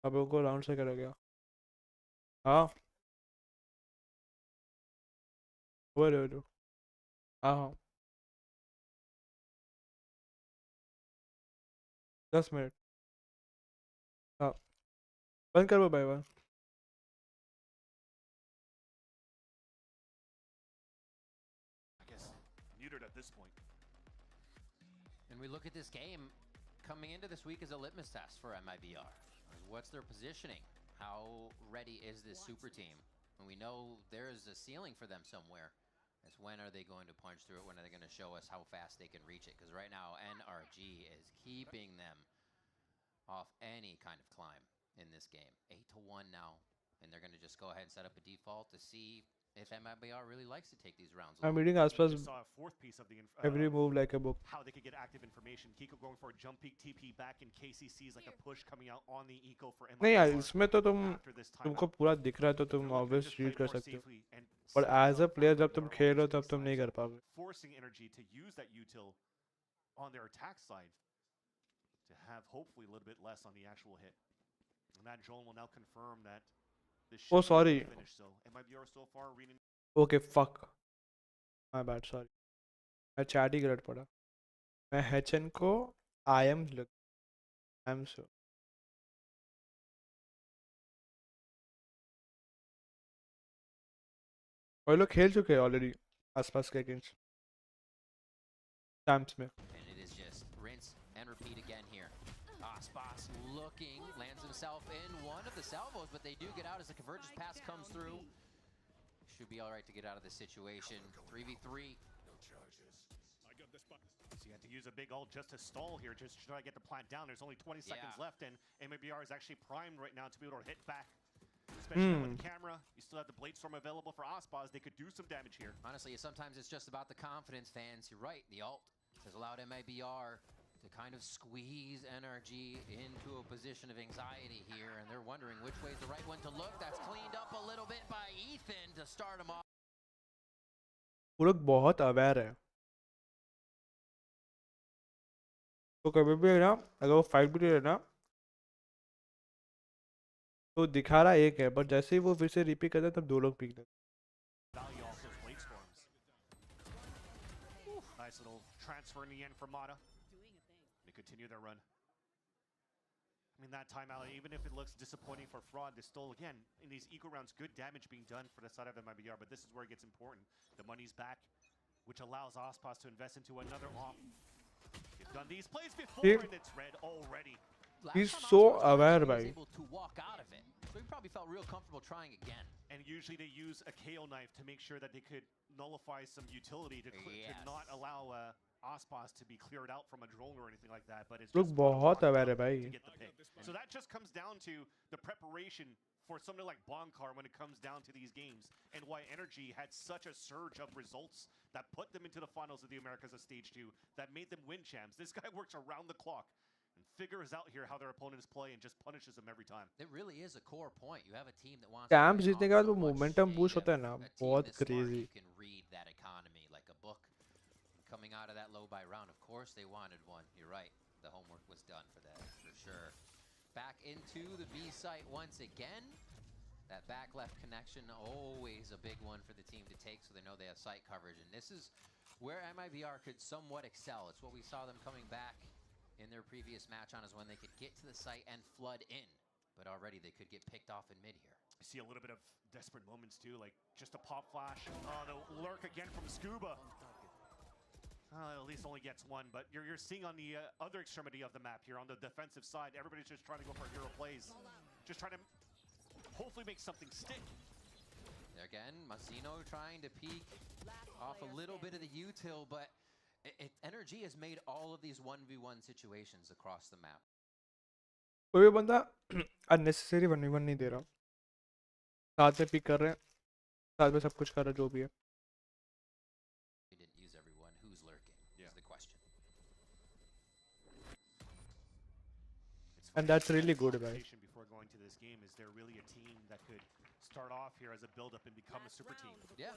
अब उनको राउंड से करा गया। हाँ वो हाँ हाँ 10 मिनट हाँ बंद करो भाई bye. I guess muted at this point. And we look at this game coming into this week as a litmus test for MIBR. What's their positioning? How ready is this super team? And we know there is a ceiling for them somewhere. It's when are they going to punch through it? When are they going to show us how fast they can reach it? Because right now NRG is keeping them off any kind of climb in this game. 8-1 now, and they're going to just go ahead and set up a default to see if MIBR really likes to take these rounds. I'm reading आसपास saw a fourth piece of the every move like a book. How they could get active information. Kiko going for a jump peek TP back, and KCC's like a push coming out on the eco for MIBR. नहीं यार इसमें तो तुमको पूरा दिख रहा है तो तुम obvious read कर सकते हो, और as a player जब तुम खेल रहे हो तब तुम नहीं कर पाओगे. Forcing NRG to use that util on their attack side to have hopefully a little bit less on the actual hit. And that drone will now confirm that this Oh, should sorry. be finished. So MIBR so far reading. Okay, fuck. My bad, sorry. मैं chat ही गलत पढ़ा. मैं HN को I am look. I am so. और लोग खेल चुके हैं ऑलरेडी आसपास के अगेंस्ट टैम्प्स में. And it is just rinse and repeat again here. Aspas looking, lands himself in one of the salvos, but they do get out as the convergence pass comes through. Should be all right to get out of this situation. 3v3. So you have to use a big ult just to stall here, just to try to get the plant down. There's only 20 seconds left, and MIBR is actually primed right now to be able to hit back. Especially with the camera, you still have the Blade Storm available for Aspas. They could do some damage here. Honestly, sometimes it's just about the confidence, fans. You're right, the ult has allowed MIBR to kind of squeeze NRG into a position of anxiety here, and they're wondering which way is the right one to look. That's cleaned up a little bit by Ethan to start him off. वो लोग बहुत aware है. तो कभी भी है ना, अगर वो फाइट भी रहे ना तो दिखा रहा एक है, बट जैसे ही वो फिर से रिपीट करता है तब दो लोग पीक देते. Nice little transfer in the end for Mata. They continue their run. I mean, that timeout, even if it looks disappointing for Fraud, there's still, again, in these eco rounds, good damage being done for the side of MIBR, but this is where it gets important. The money's back, which allows Aspas to invest into another off. They've done these plays before, and it's red already. He's so aware, He was bhai. able to walk out of it, so he probably felt real comfortable trying again. And usually they use a KO knife to make sure that they could nullify some utility to, to not allow Aspas to be cleared out from a drone or anything like that. But it's लोग just बहुत aware है to भाई. get the pick. So that just comes down to the preparation for something like Bonkar when it comes down to these games, and why NRG had such a surge of results that put them into the finals of the Americas at Stage 2, that made them win champs. This guy works around the clock and figures out here how their opponents play and just punishes them every time. It really is a core point. You have a team that wants camp to जीतने के बाद वो momentum boost होता है ना, बहुत crazy. You can read that economy like a book. Coming out of that low buy round, of course they wanted one. You're right. The homework was done for that, for sure. Back into the B site once again. That back left connection, always a big one for the team to take, so they know they have site coverage. And this is where MIBR could somewhat excel. It's what we saw them coming back in their previous match on, is when they could get to the site and flood in. But already they could get picked off in mid here. I see a little bit of desperate moments too, like just a pop flash. Oh, the lurk again from Scuba. At least only gets one, but you're seeing on the other extremity of the map here, on the defensive side, everybody's just trying to go for hero plays. Just trying to hopefully make something stick. Again, Massino trying to peek off a little bit of the util, but NRG has made all of these 1v1 situations across the map. कोई भी बंदा unnecessary 1v1 नहीं दे रहा, साथ में pick कर रहे हैं, साथ में सब कुछ कर रहा है जो भी है. We didn't use everyone. Who's lurking? Is the question. And that's really good, bhai. Before going to this game, is there really a team that could start off here as a build-up and become a super team? Yeah.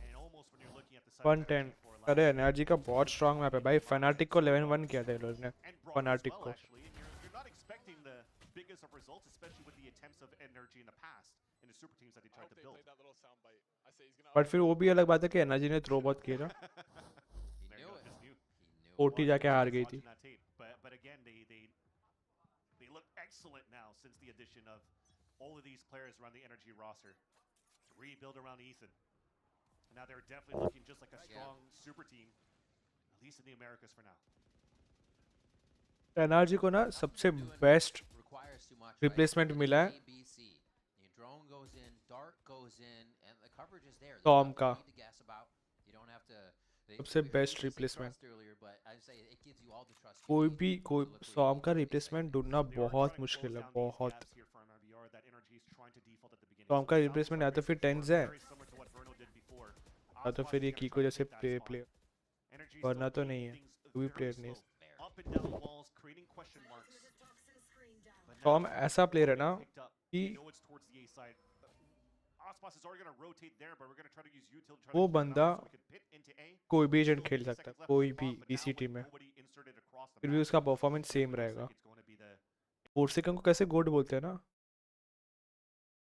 And almost when you're looking at the 110. अरे NRG का बहुत strong map है भाई. Fanatic को 11-1 किया था इन लोगों ने. फनाटिक को. You're not expecting the biggest of results, especially with the attempts of NRG in the past in the super teams that they tried to build. But फिर वो भी अलग बात है कि एनआरजी ने थ्रो बहुत किया था. ओटी जाके हार गई थी. But again, they look excellent now since the addition of all of these players around the NRG roster to rebuild around Ethan. And now they're definitely looking just like a strong super team, at least in the Americas for now. NRG को ना सबसे best replacement मिला है Tom का. सबसे best replacement. कोई सॉम का replacement ढूंढना बहुत मुश्किल है, बहुत. सॉम का रिप्लेसमेंट या तो फिर टेंस है या तो फिर ये कीको जैसे प्लेयर, वरना तो नहीं है, कोई प्लेयर नहीं. सॉम ऐसा प्लेयर है ना कि वो बंदा कोई भी एजेंट खेल सकता है, कोई भी इसी टीम में, फिर भी उसका परफॉर्मेंस सेम रहेगा. फोर्सिकन को कैसे गोड बोलते हैं ना,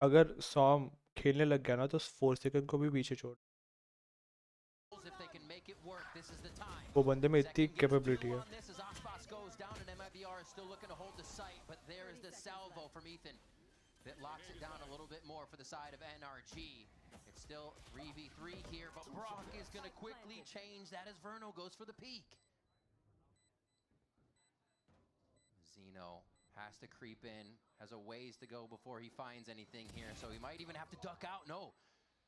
अगर सॉम खेलने लग गया ना तो फोर्सिकन को भी पीछे छोड़. if they can make it work. This is the time. वो बंदे में इतनी कैपेबिलिटी है. This as Ospas goes down and MIBR is still looking to hold the site, but there is the salvo from Ethan that locks it down a little bit more for the side of NRG. It's still 3v3 here, but Brock is going to quickly change that as Verno goes for the peak. Zeno has to creep in, has a ways to go before he finds anything here, so he might even have to duck out. No.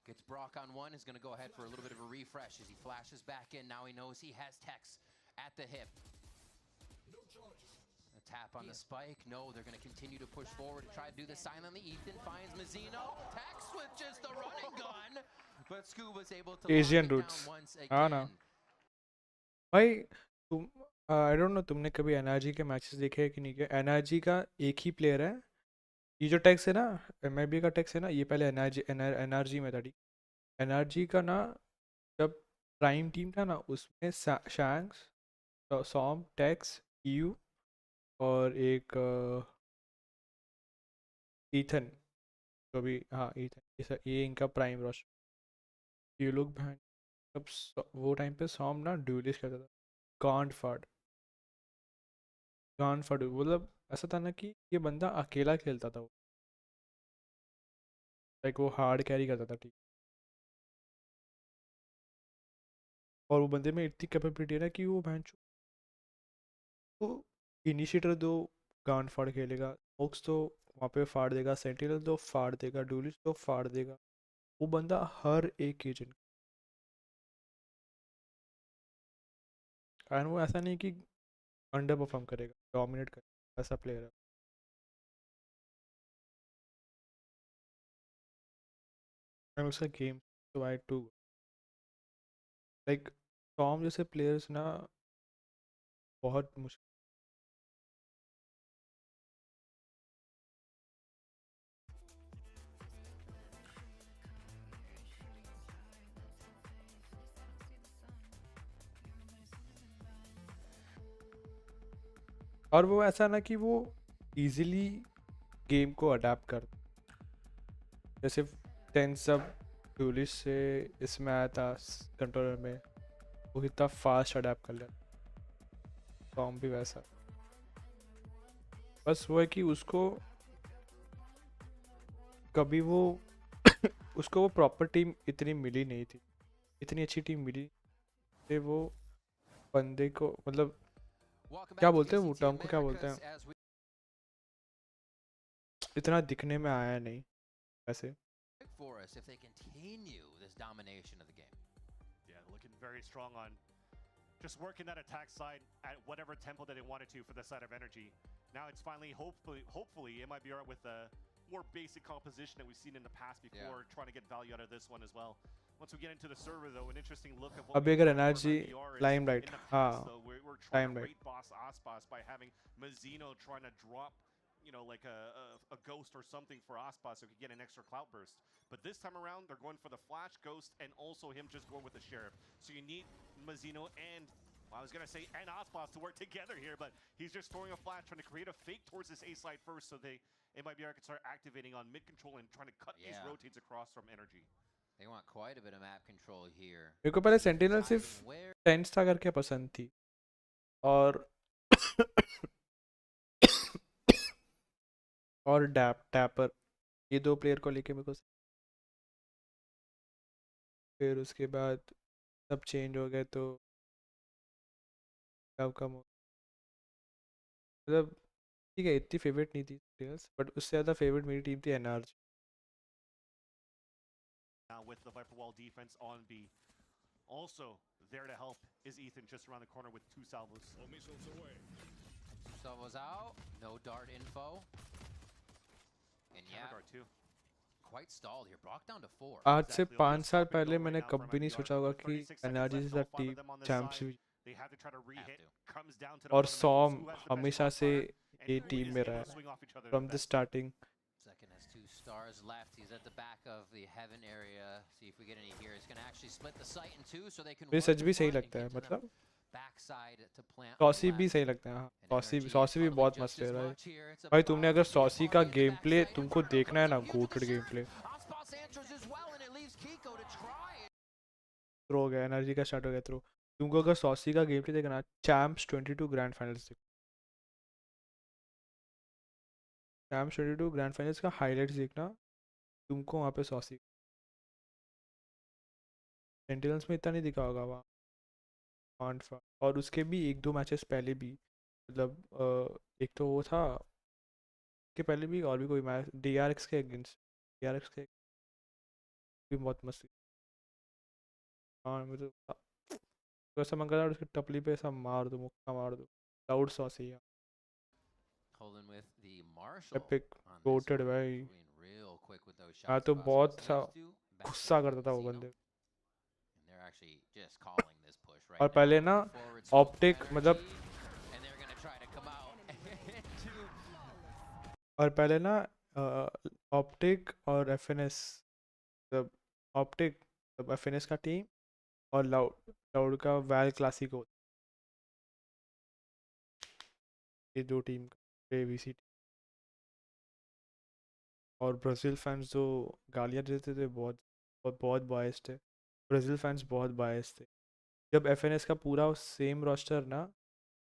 Gets Brock on one, is going to go ahead for a little bit of a refresh as he flashes back in. Now he knows he has Tex at the hip. A tap on the spike. No, they're going to continue to push forward and try to do this silently. Ethan finds Mazzino. Tex with just a running gun. But Scuba's able to Asian lock it roots. down once again. हाँ ना. भाई तुम I don't know तुमने कभी NRG के matches देखे हैं कि नहीं? क्या NRG का एक ही प्लेयर है. ये जो टैक्स है ना, MIB का टैक्स है ना, ये पहले NRG में था. ठीक. NRG का ना जब प्राइम टीम था ना, उसमें शैंक्स, सॉम, टैक्स, EU और एक ईथन, जो भी, हाँ ईथन, ये इनका प्राइम रोस्टर. ये लोग जब वो टाइम पे सॉम ना ड्यूलिस्ट करता था. गांड फाड़ मतलब ऐसा था ना कि ये बंदा अकेला खेलता था. वो लाइक वो हार्ड कैरी करता था. ठीक. और वो बंदे में इतनी कैपेबिलिटी है ना कि वो वो इनिशिएटर दो गांड फाड़ खेलेगा, स्मोक्स तो वहाँ पे फाड़ देगा, सेंटिनल तो फाड़ देगा, ड्यूलिस्ट तो फाड़ देगा. वो बंदा हर एक एजेंट. और वो ऐसा नहीं कि अंडर परफॉर्म करेगा, डोमिनेट करेगा. ऐसा प्लेयर है. और उसका गेम तो आई टू लाइक टॉम जैसे प्लेयर्स ना बहुत मुश्किल. और वो ऐसा ना कि वो इजीली गेम को अडेप्ट कर, जैसे टेंस अब ड्यूलिश से इसमें आया था कंट्रोलर में, वो कितना फास्ट अडेप्ट कर लिया. टॉम भी वैसा. बस वो है कि उसको कभी वो उसको वो प्रॉपर टीम इतनी मिली नहीं थी, इतनी अच्छी टीम मिली कि वो बंदे को, मतलब क्या बोलते हैं वो टर्म को, क्या बोलते हैं, इतना दिखने में आया नहीं वैसे. For us if they continue this domination of the game. Yeah, looking very strong on just working that attack side at whatever tempo that they wanted to for the side of energy. Now it's finally, hopefully, MIBR with a more basic composition that we've seen in the past before, trying to get value out of this one as well. Once we get into the server, though, an interesting look at what a bigger energy limelight. We're trying to rate boss Aspas by having Mazzino trying to drop, you know, like a ghost or something for Aspas so he could get an extra clout burst. But this time around, they're going for the flash ghost and also him just going with the sheriff. So you need Mazzino and, well, I was going to say, and Aspas to work together here, but he's just throwing a flash, trying to create a fake towards this A side first so MIBR can start activating on mid control and trying to cut these rotates across from energy. They want quite a bit of map control here. मेरे को पहले sentinel सिर्फ 10 star करके पसंद थी, और और tapper, ये दो प्लेयर को लेके मेरे को. फिर उसके बाद सब चेंज हो गए तो कम हो, मतलब ठीक है, इतनी फेवरेट नहीं थी प्लेयर्स, बट उससे ज़्यादा फेवरेट मेरी टीम थी NRG. Now with the Viper Wall defense on B, also there to help is Ethan just around the corner with 2 salvos. Missiles away. 2 salvos out, no dart info. And yeah, quite stalled here. Brock down to 4. आज से 5 साल पहले मैंने कभी नहीं सोचा होगा कि NRG से टीम चैंप्स हुई, और सॉम हमेशा से ये टीम में रहा है from the starting. Second has 2 stars left. He's at the back of the heaven area. See if we get any here. He's going to actually split the site in 2 so they can. मुझे सच भी सही लगता है, मतलब saucy भी सही लगता है. हाँ, सॉसी भी बहुत मस्त है भाई. तुमने अगर सॉसी का गेम प्ले तुमको देखना है ना, गोटेड गेम प्ले, थ्रो हो गया, एनआरजी का स्टार्ट हो गया थ्रो। तुमको अगर सॉसी का गेम प्ले देखना, चैम्प्स 22 ग्रैंड फाइनल्स देखो, चैम्प्स 22 ग्रैंड फाइनल्स का हाईलाइट्स देखना, तुमको वहाँ पे सॉसी सेंटिनल्स में इतना नहीं दिखा होगा वहाँ। और उसके भी 1-2 मैचेस पहले भी, मतलब एक तो वो था के पहले भी, और भी कोई मैच डीआरएक्स के अगेंस्ट, डीआरएक्स के भी बहुत मस्त। हाँ मुझे तो ऐसा मन कर रहा है उसकी टपली पे ऐसा मार दो, मुक्का मार दो। लाउड सॉसी है, एपिक गोटेड भाई। हाँ तो बहुत सा गुस्सा करता था वो बंदे। और पहले ना ऑप्टिक मतलब, और पहले ना ऑप्टिक और एफएनएस, मतलब ऑप्टिक एफएनएस का टीम और लाउड का वैल क्लासिको, ये दो टीम का एवीसी। और ब्राज़ील फैंस जो गालियाँ देते थे बहुत बहुत बायस्ड थे, ब्राज़ील फैंस बहुत बायस्ड थे। जब एफएनएस का पूरा सेम रोस्टर ना,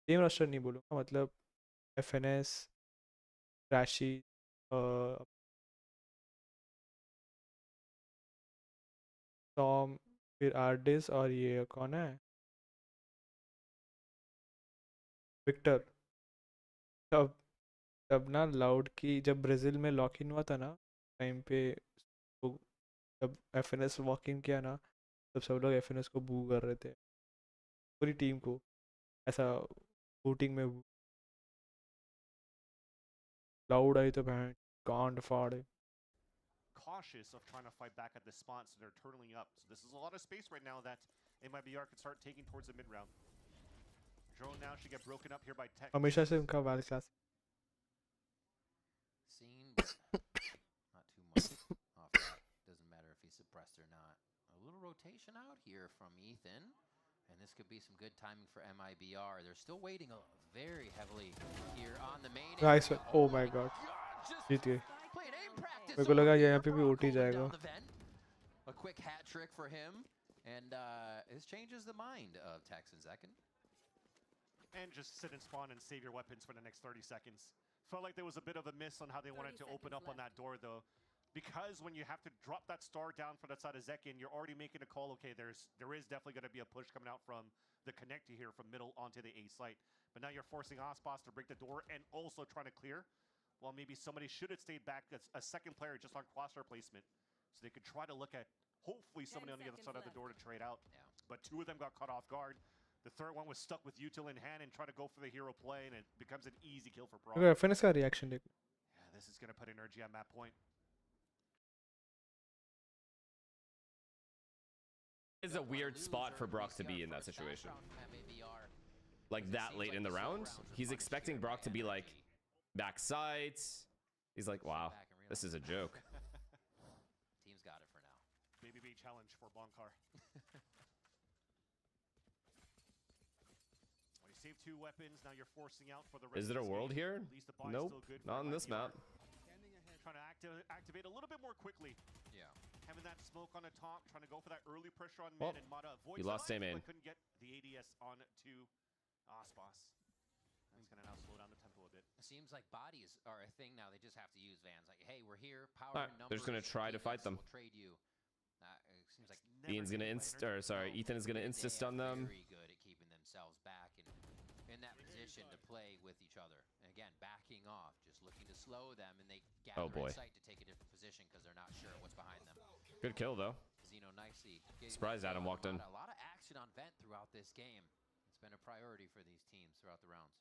सेम रोस्टर नहीं बोलूँगा, मतलब एफएनएस, क्रैशी, टॉम, फिर आर्डिस और ये कौन है विक्टर, तब तब ना लाउड की जब ब्राज़ील में लॉक इन हुआ था ना टाइम पे, तो जब एफएनएस वॉक इन किया ना, तब सब लोग एफएनएस को बू कर रहे थे, पूरी टीम को ऐसा बूटिंग में। लाउड आई तो बहन कांड फाड़े। Cautious of trying to fight back at this spot, so they're turtling up. So this is a lot of space right now that MIBR can start taking towards the mid round. Drone now should get broken up here by Tech. हमेशा से उनका वाल class. Seen, but not too much off that. Doesn't matter if he's suppressed or not. A little rotation out here from Ethan, and this could be some good timing for MIBR. They're still waiting very heavily here on the main. Nice one. Oh my god. जीत गए। मेरे को लगा यहाँ पे भी OT जाएगा। A quick hat trick for him, and this changes the mind of Texans second. And just sit and spawn and save your weapons for the next 30 seconds. Felt like there was a bit of a miss on how they wanted to open up on that door though. Because when you have to drop that star down for that side of Zekin, you're already making a call, okay, there is definitely going to be a push coming out from the connector here from middle onto the A site. But now you're forcing Ospas to break the door and also trying to clear. Well, maybe somebody should have stayed back, a second player just on crosshair placement. So they could try to look at, hopefully, somebody on the other side of the door to trade out. Yeah. But two of them got caught off guard. The third one was stuck with util in hand and trying to go for the hero play, and it becomes an easy kill for Brock. Okay, finish का reaction देखो। Yeah, this is going to put NRG on that point. It's a weird spot for Brock to be in that situation. Like that late in the round, he's expecting Brock to be like back sides. He's like, wow, this is a joke. Team's got it for now. Maybe be challenge for Bonkar. Well, you saved 2 weapons, now you're forcing out for the rest. Is there a world here? Nope, not on this map. Trying to activate a little bit more quickly. Yeah. Having that smoke on the top, trying to go for that early pressure on mid, and Mata avoids he lost it, main. but couldn't get the ADS on to Ospas. He's going to now slow down the tempo a bit. It seems like bodies are a thing now. They just have to use Vans. Like, hey, we're here. Power Right, and numbers. they're just gonna try to fight them. We'll trade you. It seems like Ian's gonna Ethan is gonna insta stun them. Very good at keeping themselves back and in that position to play with each other. And again, backing off, just looking to slow them, and they gather in sight to take a different position because they're not sure what's behind them. Good kill though. Zeno nicely. Surprised Adam walked in. A lot of action on vent throughout this game. It's been a priority for these teams throughout the rounds.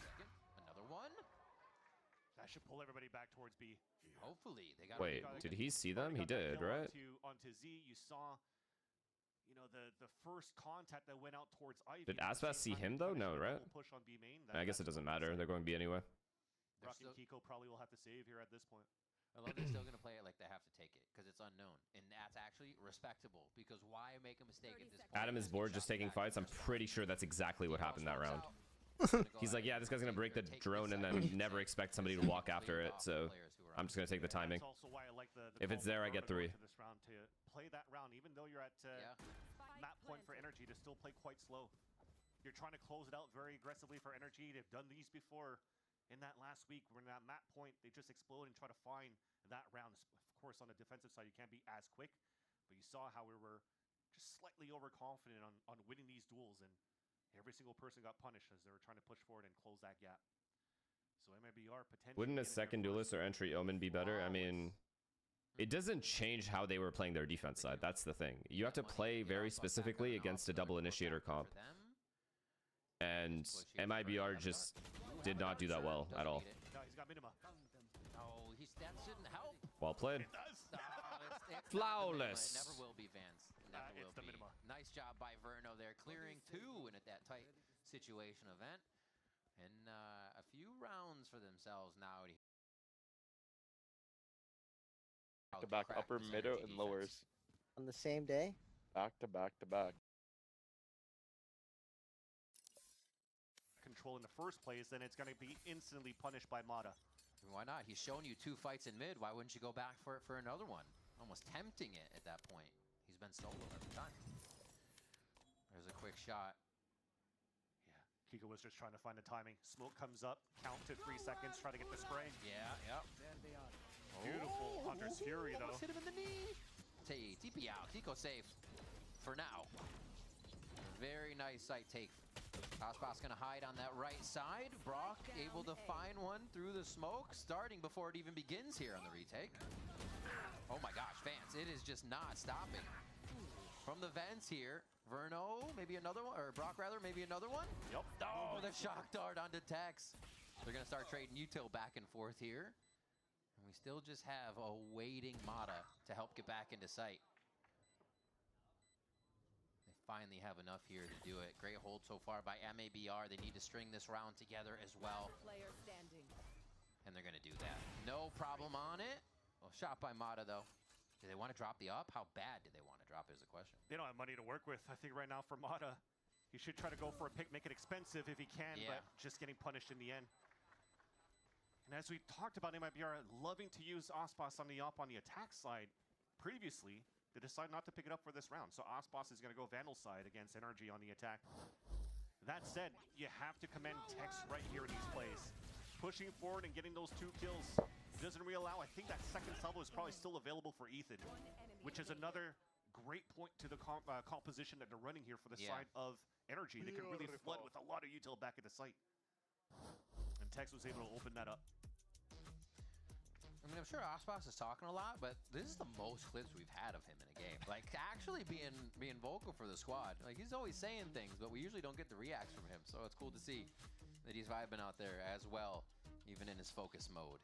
Second, another one. That should pull everybody back towards B. Hopefully, they got. Wait, did he see them? He did, right? Onto Z, you saw, you know, the first contact that went out towards Ivy. Did Aspas see him though? No, right? Push on B main. I guess it doesn't matter. They're going B anyway. Rock and Kiko probably will have to save here at this point. I love they're still going to play it like they have to take it because it's unknown, and that's actually respectable. Because why make a mistake at this point? Adam is bored just taking fights. I'm pretty sure that's exactly what happened that round. He's like, yeah, this guy's gonna break the drone and then never expect somebody to walk after it. So I'm just gonna take the timing. If it's there, I get 3. play that round, even though you're at map point for NRG, to still play quite slow. You're trying to close it out very aggressively for NRG. They've done these before in that last week. When at map point, they just explode and try to find that round. Of course, on the defensive side, you can't be as quick, but you saw how we were just slightly overconfident on winning these duels, and every single person got punished as they were trying to push forward and close that gap. So MIBR potentially... Wouldn't a second duelist or entry Omen be better? I mean... It doesn't change how they were playing their defense side. That's the thing. You have to play very specifically against a double initiator comp. And MIBR just did not do that well at all. Oh, that shouldn't help. Well played. Flawless. It never will be, Vance. Never will be. Nice job by Verno there, clearing 2 in at that tight situation event. And a few rounds for themselves now. To back, upper, middle, and lowers. On the same day? Back to back to back. Control in the first place, then it's going to be instantly punished by Mata. Why not? He's shown you 2 fights in mid. Why wouldn't you go back for it for another one? Almost tempting it at that point. He's been solo every time. There's a quick shot. Yeah, Kiko was just trying to find the timing. Smoke comes up, count to 3 seconds, try to get the spray. Yeah, yep. Beautiful Hunter's Fury, though. Hit him in the knee. TP out. Kiko safe for now. Very nice sight take. Osbot's going to hide on that right side. Brock able to find one through the smoke, starting before it even begins here on the retake. Oh my gosh, Vance, it is just not stopping. From the vents here, Verno, maybe another one, or Brock rather, maybe another one? Yep. Oh, the shock dart onto Tex. They're going to start trading util back and forth here. And we still just have a waiting Mata to help get back into sight. They finally have enough here to do it. Great hold so far by MIBR. They need to string this round together as well. And they're going to do that. No problem on it. Well, shot by Mata, though. Do they want to drop the up? How bad do they want to drop is the question. They don't have money to work with. I think right now for Mata, he should try to go for a pick, make it expensive if he can, but just getting punished in the end. And as we talked about MIBR loving to use Osbos on the up on the attack side previously, they decide not to pick it up for this round. So Osbos is going to go Vandal side against NRG on the attack. That said, you have to commend Tex right here in these plays. Pushing forward and getting those 2 kills doesn't really allow. I think that second salvo is probably still available for Ethan, which is another great point to the composition that they're running here for the side of NRG. They can really flood with a lot of util back at the site. And Tex was able to open that up. I mean, I'm sure Osbos is talking a lot, but this is the most clips we've had of him in a game. Like, actually being vocal for the squad. Like, he's always saying things, but we usually don't get the reacts from him. So it's cool to see that he's vibing out there as well, even in his focus mode.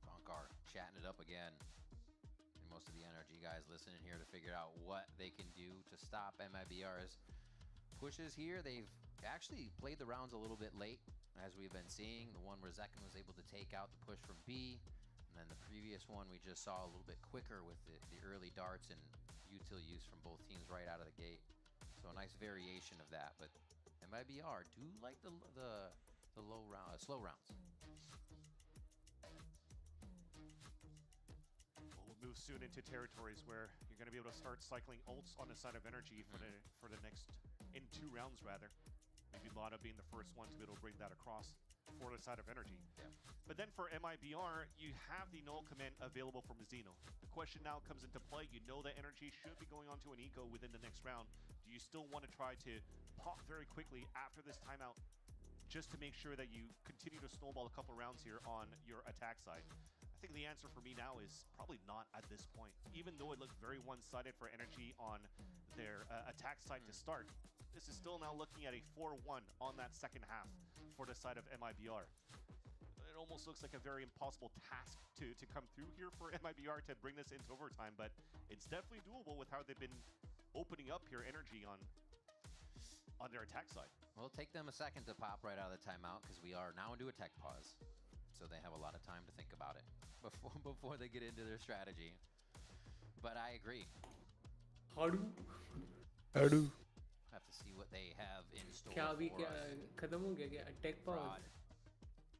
Bonkar chatting it up again. And most of the NRG guys listening here to figure out what they can do to stop MIBR's pushes here. They've actually played the rounds a little bit late, as we've been seeing. The one where Zekin was able to take out the push from B, and then the previous one we just saw a little bit quicker with the early darts and util use from both teams right out of the gate. So a nice variation of that, but MIBR do like the low round, slow rounds. We'll move soon into territories where you're going to be able to start cycling ults on the side of NRG for the next, in 2 rounds rather. Maybe Mata being the first one to be able to bring that across for the side of NRG. Yeah. But then for MIBR, you have the null command available from Zeno. The question now comes into play. You know that NRG should be going on to an eco within the next round. Do you still want to try to pop very quickly after this timeout just to make sure that you continue to snowball a couple rounds here on your attack side? I think the answer for me now is probably not at this point. Even though it looked very one-sided for NRG on their attack side to start, this is still now looking at a 4-1 on that second half for the side of MIBR. It almost looks like a very impossible task to come through here for MIBR to bring this into overtime, but it's definitely doable with how they've been opening up here energy on their attack side. Well, it'll take them a second to pop right out of the timeout because we are now into a tech pause. So they have a lot of time to think about it before they get into their strategy. But I agree. How do? Have to see what they have in store क्या अभी for क्या us. खत्म हो गया क्या tech pause?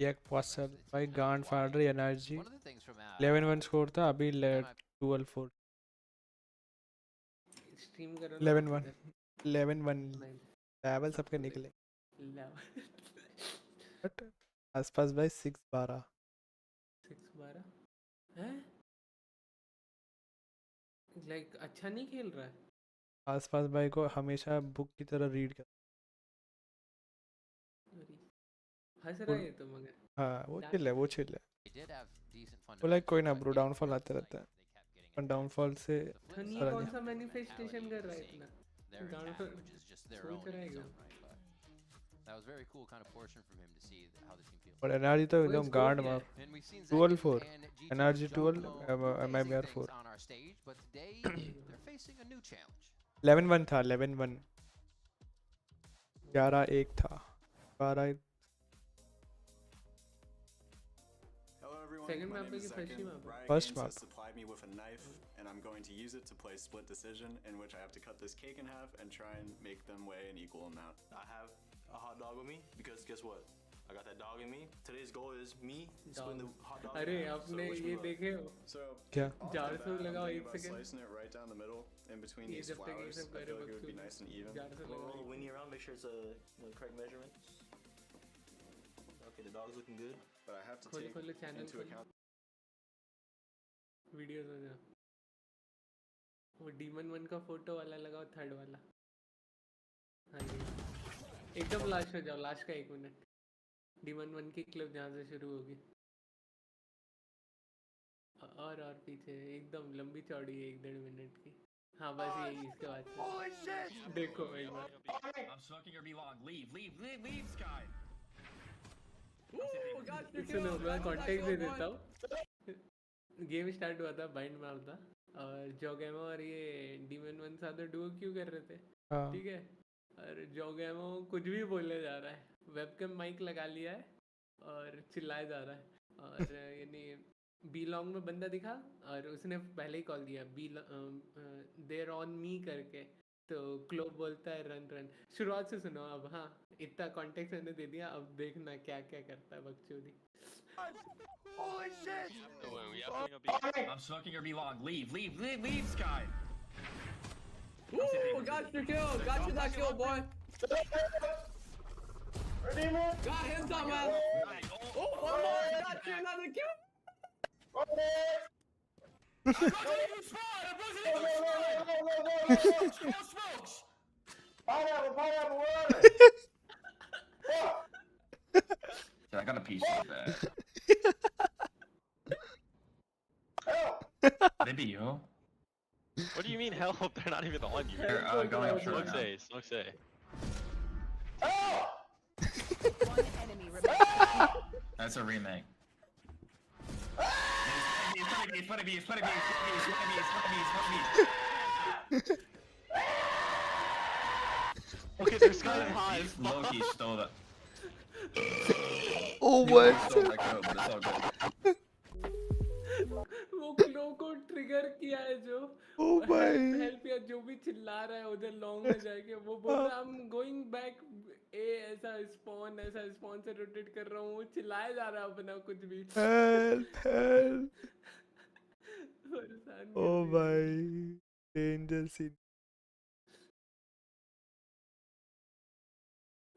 एक पॉसल भाई गांड फाड़ रही energy One of the things from 11-1 score था अभी 12-4 स्ट्रीम करो 11-1 11-1 लेवल सबके निकले बट आसपास भाई 6-12 6-12 हैं लाइक अच्छा नहीं खेल रहा है आसपास भाई को हमेशा बुक की तरह रीड कर हंस रहा है तो मगर हाँ वो चिल है they did have decent वो लाइक कोई ना ब्रो डाउनफॉल आते रहता है पर डाउनफॉल से धनी सारा कौन सा मैनिफेस्टेशन कर रहा है इतना their down attack, which is just their own सोच in रहा है his क्या own right. But that was very cool kind of portion from him to see how the team feels. और एनर्जी तो एकदम गांड मार And we've seen 12-4 and G2 energy jump 12 low, MIBR amazing 4 things on our stage, but today they're facing a new challenge. 11-1 था 11-1 11-1 था 12 second map पे की first map First map. supplied me with a knife, and I'm going to use it to play split decision, in which I have to cut this cake in half and try and make them weigh an equal amount. I have a hot dog with me because guess what? I got that dog in me. Today's goal is me splitting the hot dog. अरे in half, आपने which ये one? देखे हो So क्या jar से I'm लगाओ thinking एक about second slicing it right down the middle, in between ये these जब तक ये flowers. सब I करे feel like it would be बकचोदी nice and even. जार से Roll लगाओ Winnie around, make sure it's the correct measurements. Okay, the dog's looking good. But I have to खोलो take खोलो चैनल into account. वीडियोस हो जाओ वो demon 1 का photo वाला लगाओ थर्ड वाला हाँ जी एकदम लास्ट हो जाओ लास्ट का 1 मिनट डीमन 1 की क्लिप जहाँ से शुरू होगी और पीछे एकदम लंबी चौड़ी है 1-1.5 मिनट की हाँ बस यही इसके बाद से देखो एक बार I'm smoking or be long. Leave, Sky. सुनो मैं कॉन्टेक्स्ट दे देता हूँ गेम स्टार्ट हुआ था बाइंड मार था और जोगैमो और ये डीमन 1 साथ डुओ क्यों कर रहे थे ठीक है और जोगैमो कुछ भी बोलने जा रहा है वेबकैम माइक लगा लिया है और चिल्लाया जा रहा है और यानी बी लॉन्ग में बंदा दिखा और उसने पहले ही कॉल दिया बी देयर ऑन मी करके तो क्लोब बोलता है रन शुरुआत से सुनो अब हाँ इतना कॉन्टेक्स्ट मैंने दे दिया अब देखना क्या क्या करता है बकचोदी Holy shit! I'm smoking or be long. Leave, Sky. Ooh, got your kill. Got you that kill, boy. Got him, dumbass. Oh, one more. Got you another kill. I'm losing you spawn. I'm losing you spawn. No smokes. Pineapple, what? I got a piece of that. Maybe you. What do you mean help? They're not even on you. They're going up short now. Smokes A. One enemy remaining. That's a remake. It's funny me. Okay, there's Sky and Hive. Loki stole it. Oh what? It's all good. वो क्लो को trigger किया है जो help या जो भी चिल्ला रहा है उधर लॉन्ग में जाके वो बोल रहा है आई एम गोइंग बैक ए ऐसा स्पॉन से रोटेट कर रहा हूँ वो चिल्लाया जा रहा है अपना कुछ भी ओ भाई डेंजर सीन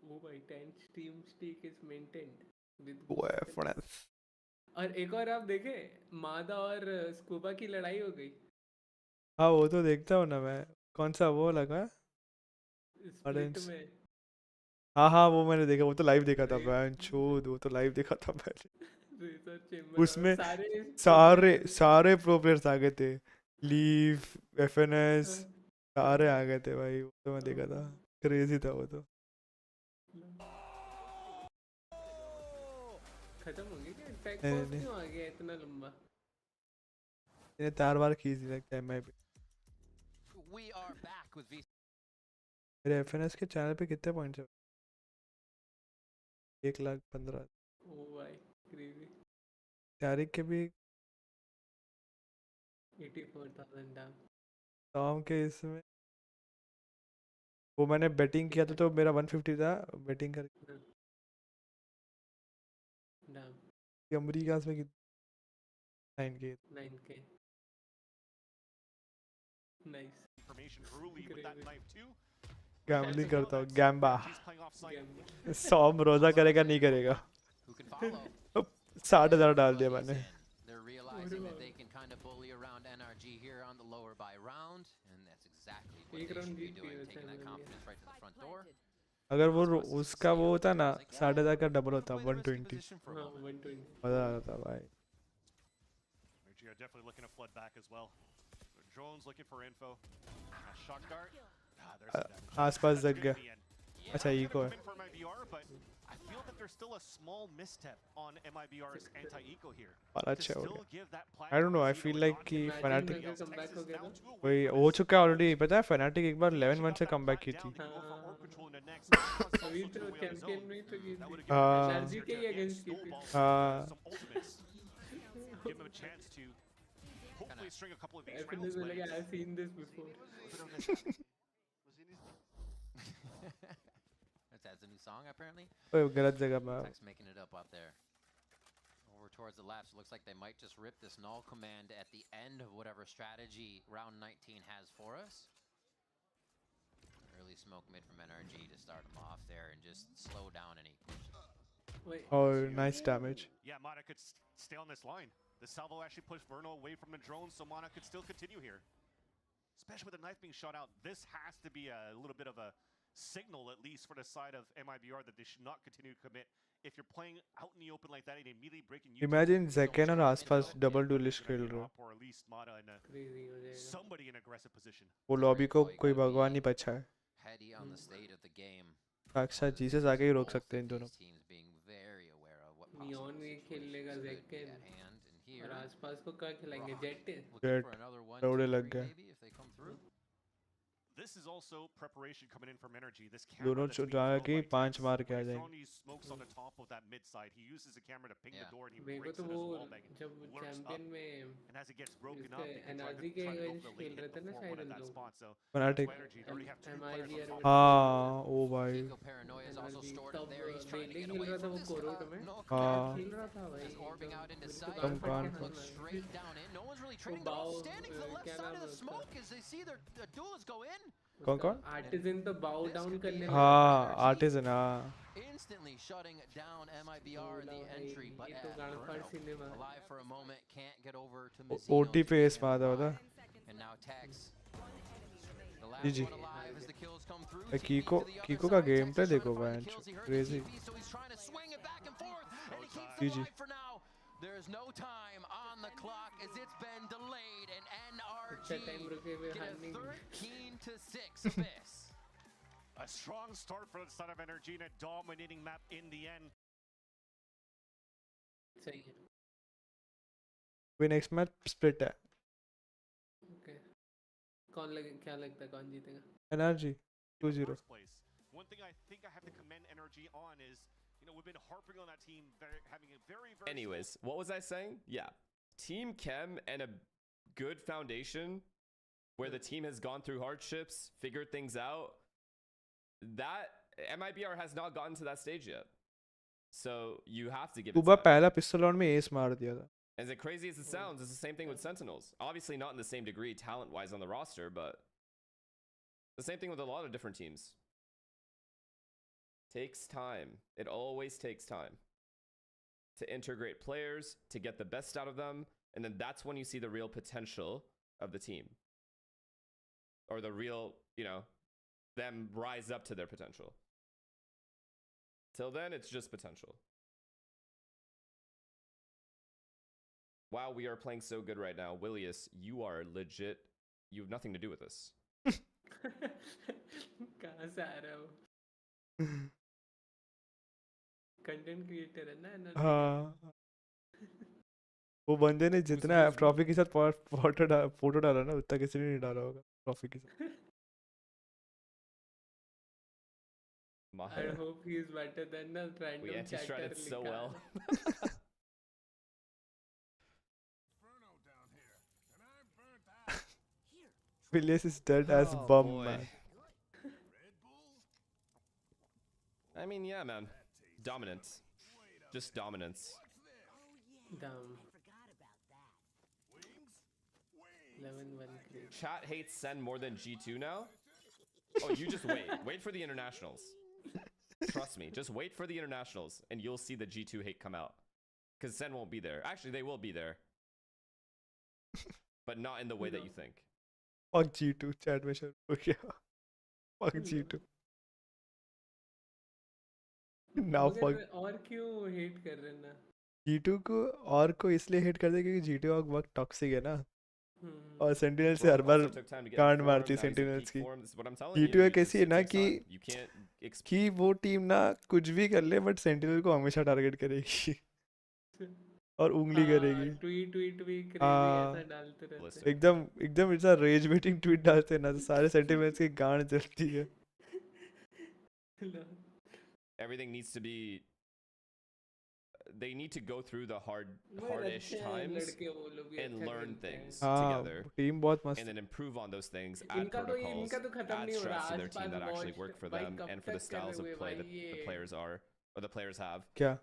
वो भाई 10 stream stick is maintained with boyfriends और एक और आप देखे मादा और स्कूबा की लड़ाई हो गई हाँ वो तो देखता हूँ ना मैं कौन सा वो लगा में हाँ वो मैंने देखा वो तो लाइव देखा था बहन चोद वो तो लाइव देखा था पहले उसमें सारे प्रो प्लेयर्स आ गए थे लीव एफएनएस सारे आ गए थे भाई वो तो मैं देखा था क्रेजी था वो तो खत्म हो गया क्या टैग फोर्स क्यों आ गया इतना लंबा ये तार बार खींच लगता है मैं मेरे एफएनएस के चैनल पे कितने पॉइंट्स है 1,15,000 ओ भाई क्रेजी तारिक के भी 84,000 डाउन टॉम के इसमें वो मैंने बेटिंग किया था तो मेरा 150 था बेटिंग करके ये अमेरिका में 9K 9K. Nice. Information early with that knife too. Gambling करता हूँ गैम्बा He's playing off site. 100 रोजा करेगा नहीं करेगा 60,000 डाल दिया मैंने They're realizing that they can kind of bully around NRG here on the lower by round, and that's exactly what they should be doing, taking that confidence right to the front door. अगर वो उसका वो होता ना 10,500 का double होता 120 मजा आ जाता भाई NRG are definitely looking to flood back as well. Drones looking for info. Shock dart. आसपास जग गया अच्छा इको है I feel that there's still a small misstep on MIBR's anti-eco here. अच्छा हो गया I don't know I feel like कि Fnatic वही हो चुका है already पता है Fnatic एक बार 11-1 से कमबैक की थी अभी तो चैंपियन में तो की थी NRG के ही अगेंस्ट की थी Give him a chance to hopefully string a couple of these rounds. Like I've seen this before. That's a new song apparently. ओए गलत जगह में Zotac making it up out there. Over towards the left, looks like they might just rip this null command at the end of whatever strategy round 19 has for us. Early smoke mid from NRG to start him off there and just slow down any push. Oh, nice damage. Yeah, Mana could stay on this line. The salvo actually pushed Verno away from the drone, so Mana could still continue here. Especially with the knife being shot out, this has to be a little bit of a signal, at least for the side of MIBR, that they should not continue to commit. If you're playing out in the open like that and immediately breaking, Imagine Zekken और आसपास double duelist खेल रहे हो. or at least Mana in somebody in aggressive position. वो lobby को कोई भगवान नहीं बचा है. Heady on the state of the game. साक्षात जीसस आके ही रोक सकते हैं इन दोनों. नियॉन भी खेल लेगा ज़ेक्केन और आसपास को क्या खिलाएंगे जेट दौड़े लग गए This is also preparation coming in from NRG. This दोनों चुरा के 5 मार के आ जाएंगे. Smokes on the top of that mid side. He uses the camera to ping the door and he मेरे को breaks तो it वो as wall bang. जब चैंपियन में And as it gets broken up, NRG के against खेल रहे थे ना शायद हम लोग Fnatic MIBR हाँ ओ भाई तब बेले खेल रहा था वो कोरोट में हाँ खेल रहा था भाई कम कान क्या नाम है कौन कौन आर्टिजन तो बाउ डाउन करने हाँ आर्टिजन हाँ Instantly shutting down MIBR in the entry, but alive for a moment, can't get over to Mizzino. OT पे इस बात है बता And now Tax. The last ji one alive as the kills come through. कीको का game play देखो भाई crazy So he's trying to swing it back and forth, and he keeps जी it alive for now. There's no time on the clock as it's been delayed, and NRG get a 13-6 abyss. A strong start for the side of NRG and a dominating map in the end. सही है वे next match split है okay कौन लगे क्या लगता है कौन जीतेगा NRG 2-0 One thing I think I have to commend NRG on is, you know, we've been harping on that team having a very Anyways, what was I saying? Yeah. Team Chem and a good foundation where the team has gone through hardships, figured things out. That MIBR has not gotten to that stage yet. So you have to give it सुबह time. पहला pistol round में S मार दिया था As crazy as it sounds, it's the same thing with Sentinels. Obviously not in the same degree talent-wise on the roster, but the same thing with a lot of different teams. Takes time. It always takes time to integrate players, to get the best out of them, and then that's when you see the real potential of the team. Or the real, you know, them rise up to their potential. Till then, it's just potential. Wow, we are playing so good right now. Willius, you are legit. You have nothing to do with this. कहाँ से आ रहा हो content creator है ना हाँ वो बंदे ने जितना ट्रॉफी के साथ फोटो डाला ना उतना किसी ने नहीं डाला होगा ट्रॉफी के साथ I hope he is better than the random We anti-shredded chatter so well. Willius is dead as bum boy. man I mean, yeah, man. Dominance. Just dominance. Damn. 11-1 crazy. Chat hates Sen more than G2 now? Oh, you just wait. Wait for the internationals. Trust me. Just wait for the internationals and you'll see the G2 hate come out. Because Sen won't be there. Actually, they will be there. But not in the way that you think. Fuck G2. Chat में share हो गया. Fuck G2. Now fuck. और क्यों hate कर रहे हैं ना? G2 को और को इसलिए hate करते हैं क्योंकि G2 बहुत toxic है ना. और सेंटिनल से हर बार कांड मारती सेंटिनल्स की. G2 एक ऐसी है ना कि वो टीम ना कुछ भी कर ले बट सेंटिनल को हमेशा टारगेट करेगी और उंगली करेगी. ट्वीट भी क्रेजी ऐसा डालते रहते. एकदम ऐसा रेज बेटिंग ट्वीट डालते हैं ना तो सारे सेंटिनल्स की गांड जलती है. Everything needs to be. They need to go through the hardish times and learn things together. Team बहुत मस्त. And then improve on those things, add protocols, add stress to their team that actually work for them and for the styles of play that the players are or the players have. क्या?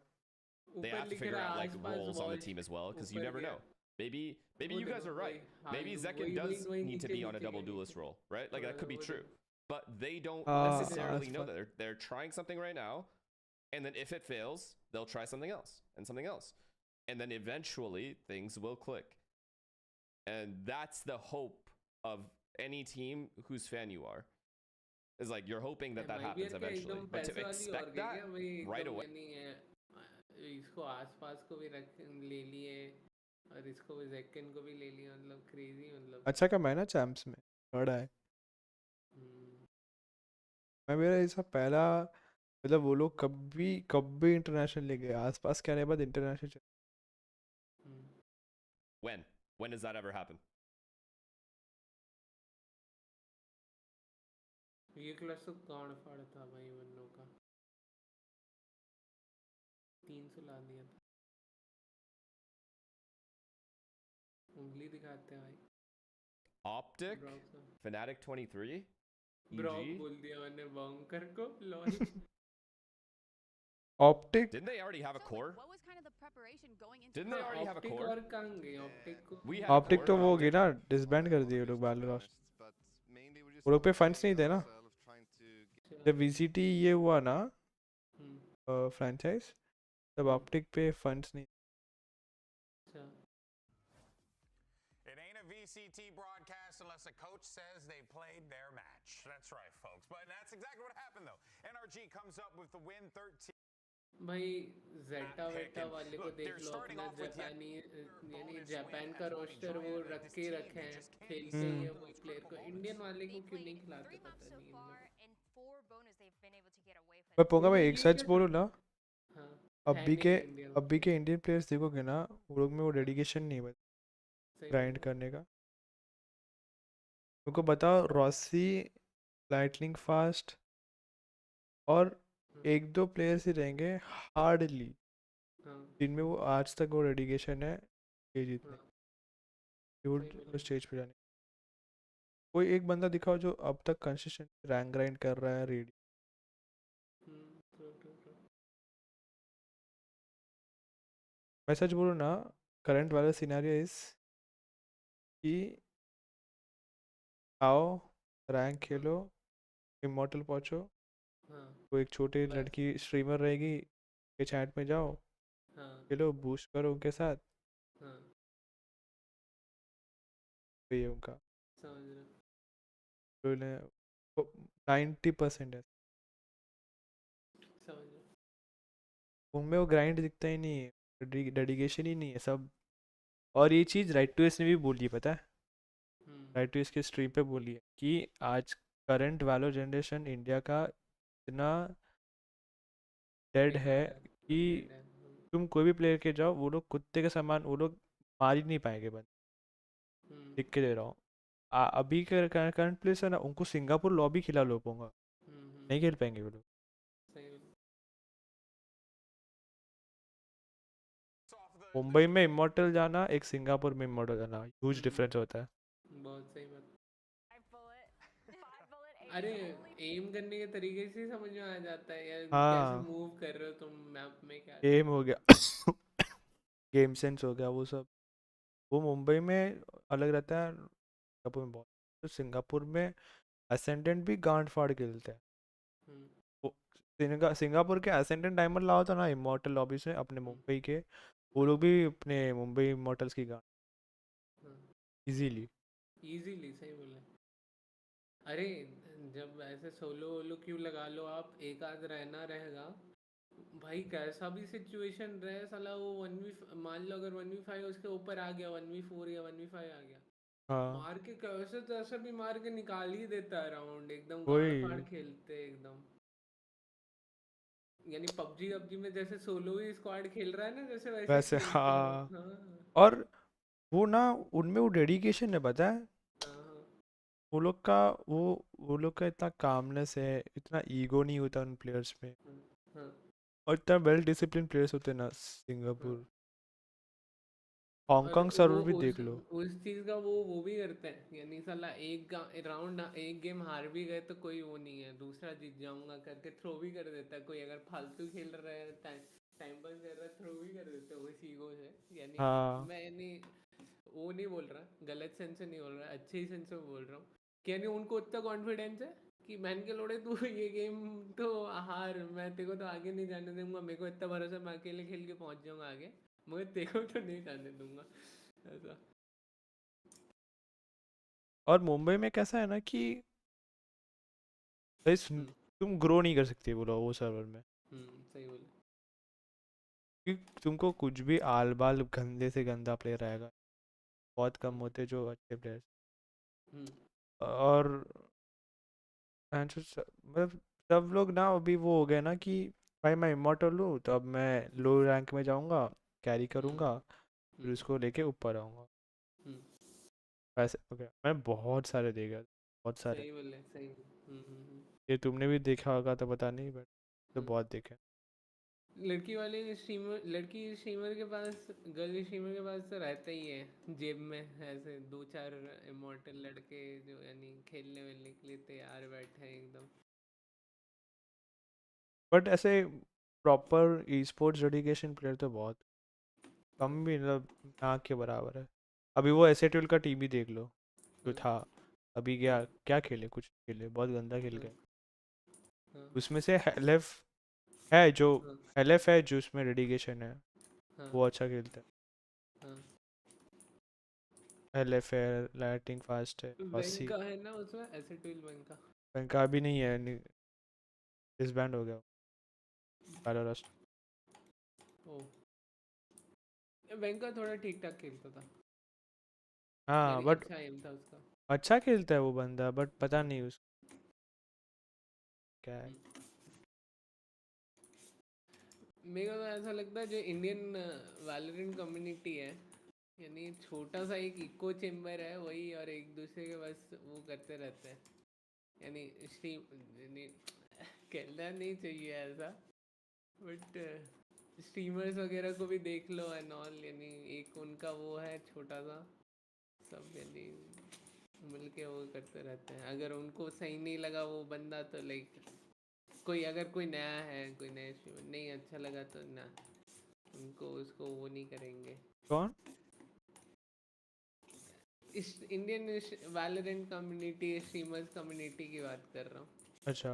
They have to figure out like roles on the team as well because you never know. Maybe you guys are right. Maybe Zekken does need to be on a double duelist role, right? Like that could be true. But they don't necessarily know that they're trying something right now. And then if it fails, they'll try something else and something else. And then eventually things will click. And that's the hope of any team whose fan you are. Is like you're hoping that happens eventually. But to expect that right away. इसको आसपास को भी ले लिए और इसको भी ज़ेकन को भी ले लिया मतलब क्रेजी मतलब. अच्छा कम है ना चैंप्स में. बड़ा है. मैं मेरा ऐसा पहला मतलब वो लोग कभी इंटरनेशनल ले गए. आसपास के आने के बाद international. When does that ever happen? ये क्लास तो कौन फाड़ था भाई वन्नो का. 300 ला दिया था. उंगली दिखाते हैं भाई. Optic Fnatic 23 ब्रॉक बोल दिया मैंने बॉन्कर को. Lol. Optic. Didn't they already have a core? What was kind of the preparation going into? Didn't they already have a core? और कहाँ गए Optic को? Optic तो वो गए ना डिसबैंड कर दिए लोग बैलरॉस. वो लोग पे फंड्स नहीं थे ना. जब VCT ये हुआ ना फ्रैंचाइज तब Optic पे फंड्स नहीं. It ain't a VCT broadcast unless a coach says they played their match. That's right, folks. But that's exactly what happened, though. NRG comes up with the win 13. भाई zeta वेटा वाले को देख लो अपना जापानी यानी Japan का roster वो रख के रखे हैं खेलते हैं वो प्लेयर को. इंडियन वाले को क्यों नहीं खिलाते पता नहीं. मैं पोंगा मैं एक सच बोलूँ ना. अभी के इंडियन प्लेयर्स देखोगे ना वो लोग में वो डेडिकेशन नहीं है ग्राइंड करने का. उनको बताओ रॉसी लाइटनिंग फास्ट और एक दो प्लेयर्स ही रहेंगे हार्डली जिनमें वो आज तक वो डेडिकेशन है ये जीतने स्टेज पे जाने. कोई एक बंदा दिखाओ जो अब तक कंसिस्टेंट रैंक ग्राइंड कर रहा है रेडी. मैं सच बोलूँ ना करंट वाला सिनेरियो इस कि आओ रैंक खेलो इमॉर्टल पहुँचो. वो एक छोटी लड़की स्ट्रीमर रहेगी के चैट में जाओ खेलो बूस्ट करो उनके साथ. ये उनका 90% है. उनमें वो ग्राइंड दिखता ही नहीं है. डेडिकेशन ही नहीं है सब. और ये चीज़ राइट टू एस ने भी बोली है पता है. राइट टू एस के स्ट्रीम पे बोली है कि आज करंट वैलो जनरेशन इंडिया का इतना डेड है कि तुम कोई भी प्लेयर के जाओ वो लोग कुत्ते के समान वो लोग मार ही नहीं पाएंगे. बंद लिख के दे रहा हूँ. अभी के करंट प्लेयर्स है ना उनको सिंगापुर लॉबी खिला लो पाऊंगा नहीं खेल पाएंगे वो लोग. मुंबई में इमॉर्टल जाना एक सिंगापुर में इमॉर्टल जाना ह्यूज डिफरेंस होता है. बहुत सही बात. अरे एम करने के तरीके से समझ में आ जाता है यार. कैसे मूव कर रहे हो तुम मैप में क्या एम हो गया. गेम सेंस हो गया वो सब, वो मुंबई में अलग रहता है, सिंगापुर में बहुत। तो सिंगापुर में असेंडेंट भी गांड फाड़ खेलते हैं। वो सिंगापुर के असेंडेंट टाइमर लाओ तो ना इमॉर्टल लॉबी से अपने मुंबई के, वो लोग भी अपने मुंबई इमॉर्टल्स की गांड इजीली सही बोला। अरे जब ऐसे सोलो वोलो क्यों लगा लो आप, एक आध रहना रहेगा भाई, कैसा भी सिचुएशन रहे साला वो 1v, मान लो अगर 1v5 उसके ऊपर आ गया, 1v4 या 1v5 आ गया, हाँ मार के कैसे तैसे भी मार के निकाल ही देता है राउंड, एकदम गाड़ फाड़ वही खेलते हैं एकदम। यानी पबजी में जैसे सोलो ही स्क्वाड खेल रहा है ना, जैसे वैसे वैसे खेलते हैं। हाँ। हाँ और वो ना उनमें वो डेडिकेशन है, पता है हाँ वो लोग का, वो लोग का इतना कामनेस है, इतना ईगो नहीं होता उन प्लेयर्स में, हाँ और इतना वेल डिसिप्लिन प्लेयर्स होते हैं ना सिंगापुर। और हांगकांग वो सर्वर भी देख लो। उस चीज का वो भी करते हैं, यानी साला एक राउंड एक गेम हार भी गए तो कोई वो नहीं है, दूसरा जीत जाऊंगा करके थ्रो भी कर देता है। कोई अगर फालतू खेल रहा है, टाइम पास कर रहा है, थ्रो भी कर देता है उस ईगो से। यानी हाँ मैं यानी वो नहीं बोल रहा, गलत सेंस से नहीं बोल रहा, अच्छे ही सेंस से बोल रहा हूँ कि यानी उनको इतना कॉन्फिडेंस है कि मैन के लोड़े तू ये गेम तो हार, मैं तेरे को तो आगे नहीं जाने दूंगा, मेरे को इतना भरोसा, मैं अकेले खेल के पहुंच जाऊंगा आगे, मगर तेरे को तो नहीं जाने दूंगा ऐसा। और मुंबई में कैसा है ना कि तुम ग्रो नहीं कर सकते बोलो वो सर्वर में, सही बोले। क्योंकि तुमको कुछ भी आल बाल गंदे से गंदा प्लेयर आएगा, बहुत कम होते जो अच्छे प्लेयर्स। और मतलब सब लोग ना अभी वो हो गए ना कि भाई मैं इमॉर्टल हूँ तो अब मैं लो रैंक में जाऊंगा, कैरी करूंगा, फिर उसको लेके ऊपर आऊंगा। वैसे हो गया, मैं बहुत सारे देखे, बहुत सारे। सही बोले सही। ये तुमने भी देखा होगा तो पता नहीं, बट तो बहुत देखे। लड़की वाले स्ट्रीमर, लड़की स्ट्रीमर के पास, गर्ल स्ट्रीमर के पास तो रहता ही है जेब में ऐसे 2-4 इमॉर्टल लड़के जो यानी खेलने वेलने के लिए तैयार बैठे हैं एकदम। बट ऐसे proper e sports dedication player तो बहुत कम, भी मतलब ना के बराबर है। अभी वो एसएटल का टीम ही देख लो जो था, अभी क्या खेले, कुछ खेले, बहुत गंदा खेल गए। उसमें से एलएफ है जो एलएफ है जो उसमें डेडिकेशन है, वो अच्छा खेलता है। एलएफ है, लाइटिंग फास्ट है, बैंक का है ना उसमें, एसएटल बैंक का भी नहीं है, डिसबैंड हो गया पैरारस्ट। बैंक का थोड़ा ठीक ठाक खेलता था। हाँ बट अच्छा एम था उसका, अच्छा खेलता है वो बंदा, बट पता नहीं उसका क्या है। मेरे को तो ऐसा लगता है जो इंडियन वैलोरेंट कम्युनिटी है, यानी छोटा सा एक इको चेम्बर है वही, और एक दूसरे के बस वो करते रहते हैं। यानी यानी कहना नहीं चाहिए ऐसा, बट स्ट्रीमर्स वगैरह को भी देख लो एंड ऑल, यानी एक उनका वो है छोटा सा, सब यानी मिलके वो करते रहते हैं। अगर उनको सही नहीं लगा वो बंदा तो लाइक कोई, अगर कोई नया है, कोई नया स्ट्रीमर नहीं अच्छा लगा तो ना, उनको उसको वो नहीं करेंगे। कौन? इस Indian Valorant community, streamers community की बात कर रहा हूँ। अच्छा,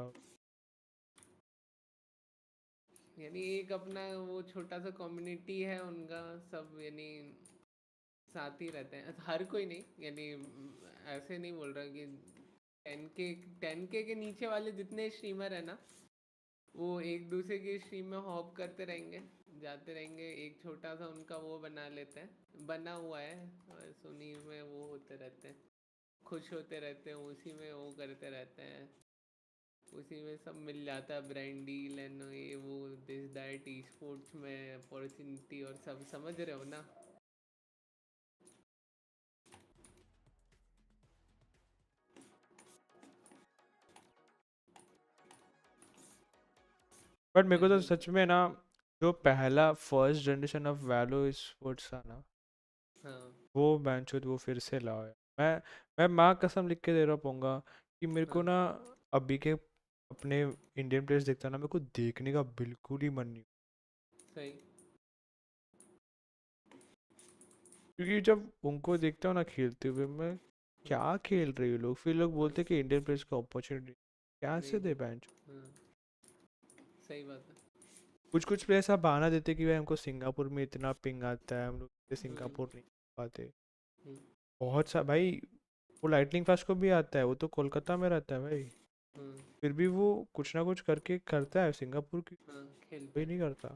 यानी एक अपना वो छोटा सा कम्युनिटी है उनका, सब यानी साथ ही रहते हैं, हर कोई नहीं, यानी ऐसे नहीं बोल रहा कि 10K के नीचे वाले जितने स्ट्रीमर है ना, वो एक दूसरे की स्ट्रीम में हॉप करते रहेंगे, जाते रहेंगे, एक छोटा सा उनका वो बना लेते हैं, बना हुआ है, और उन्हीं में वो होते रहते हैं, खुश होते रहते हैं, उसी में वो करते रहते हैं, उसी में सब मिल जाता है, ब्रांड डील एंड ये वो दिस दैट, ई स्पोर्ट्स में अपॉर्चुनिटी और सब, समझ रहे हो ना। बट मेरे को तो सच में ना जो पहला फर्स्ट जनरेशन ऑफ वैलो स्पोर्ट्स था ना, वो बैंचोद वो फिर से लाओ यार। मैं माँ कसम लिख के दे रहा पाऊंगा कि मेरे को ना अभी के अपने इंडियन प्लेयर्स देखता ना, मेरे को देखने का बिल्कुल ही मन नहीं। सही। क्योंकि जब उनको देखता हूँ ना खेलते हुए, मैं क्या खेल रहे हो लोग, फिर लोग बोलते कि इंडियन प्लेयर्स को अपॉर्चुनिटी कैसे दे बेंच। सही बात है। कुछ प्लेयर्स आप बहाना देते कि भाई हमको सिंगापुर में इतना पिंग आता है, हम लोग सिंगापुर नहीं पाते। बहुत सा भाई वो लाइटनिंग फास्ट को भी आता है, वो तो कोलकाता में रहता है भाई, फिर भी वो कुछ ना कुछ करके करता है। सिंगापुर की कोई नहीं करता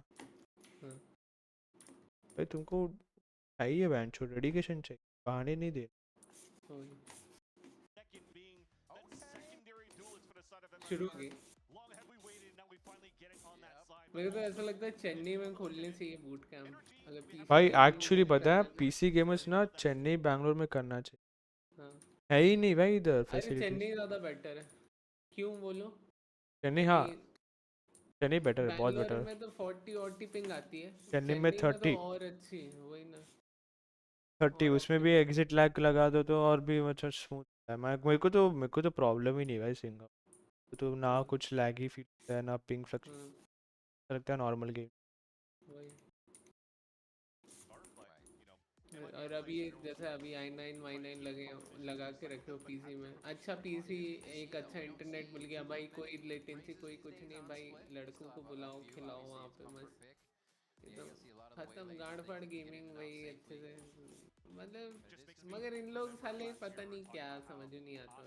भाई। तुमको चाहिए बेंच, डेडिकेशन चाहिए, बहाने नहीं दे। शुरू हो गई। मेरे को तो ऐसा लगता है चेन्नई में खोलने से ये बूट कैंप भाई एक्चुअली पता है पीसी गेमर्स ना चेन्नई बैंगलोर में करना चाहिए। है ही नहीं भाई इधर फैसिलिटी। चेन्नई ज़्यादा बेटर है। क्यों बोलो? चेन्नई, हाँ चेन्नई बेटर है, बहुत बेटर है। में तो 40 पिंग आती है, चेन्नई में 30 तो और अच्छी वही ना 30, उसमें भी एग्जिट लैग लगा दो तो और भी मतलब स्मूथ है। मेरे को तो प्रॉब्लम ही नहीं भाई सिंगापुर तो ना कुछ लैग ही फील होता है ना पिंग फ्लक्चुएशन लगता है, नॉर्मल गेम। और अभी जैसे अभी i9 y9 लगा के रखे हो पीसी में, अच्छा पीसी एक अच्छा इंटरनेट मिल गया भाई, कोई लेटेंसी कोई कुछ नहीं भाई, लड़कों को बुलाओ खिलाओ वहाँ पे मस्त एकदम खत्म गाड़ फाड़ गेमिंग वही अच्छे से मतलब। मगर इन लोग साले पता नहीं क्या समझ नहीं आता।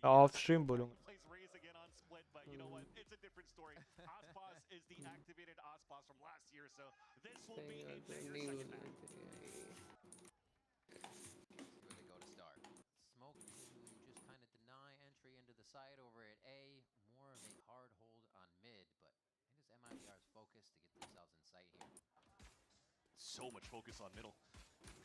ऑफ स्ट्रीम बोलूँगा। You know what? It's a different story. Aspas is the activated Aspas from last year, so this will be a bigger second half. Where they go to start. Smoke to just kind of deny entry into the side over at A. More of a hard hold on mid, but I think this MIBR's focus to get themselves in sight here. So much focus on middle.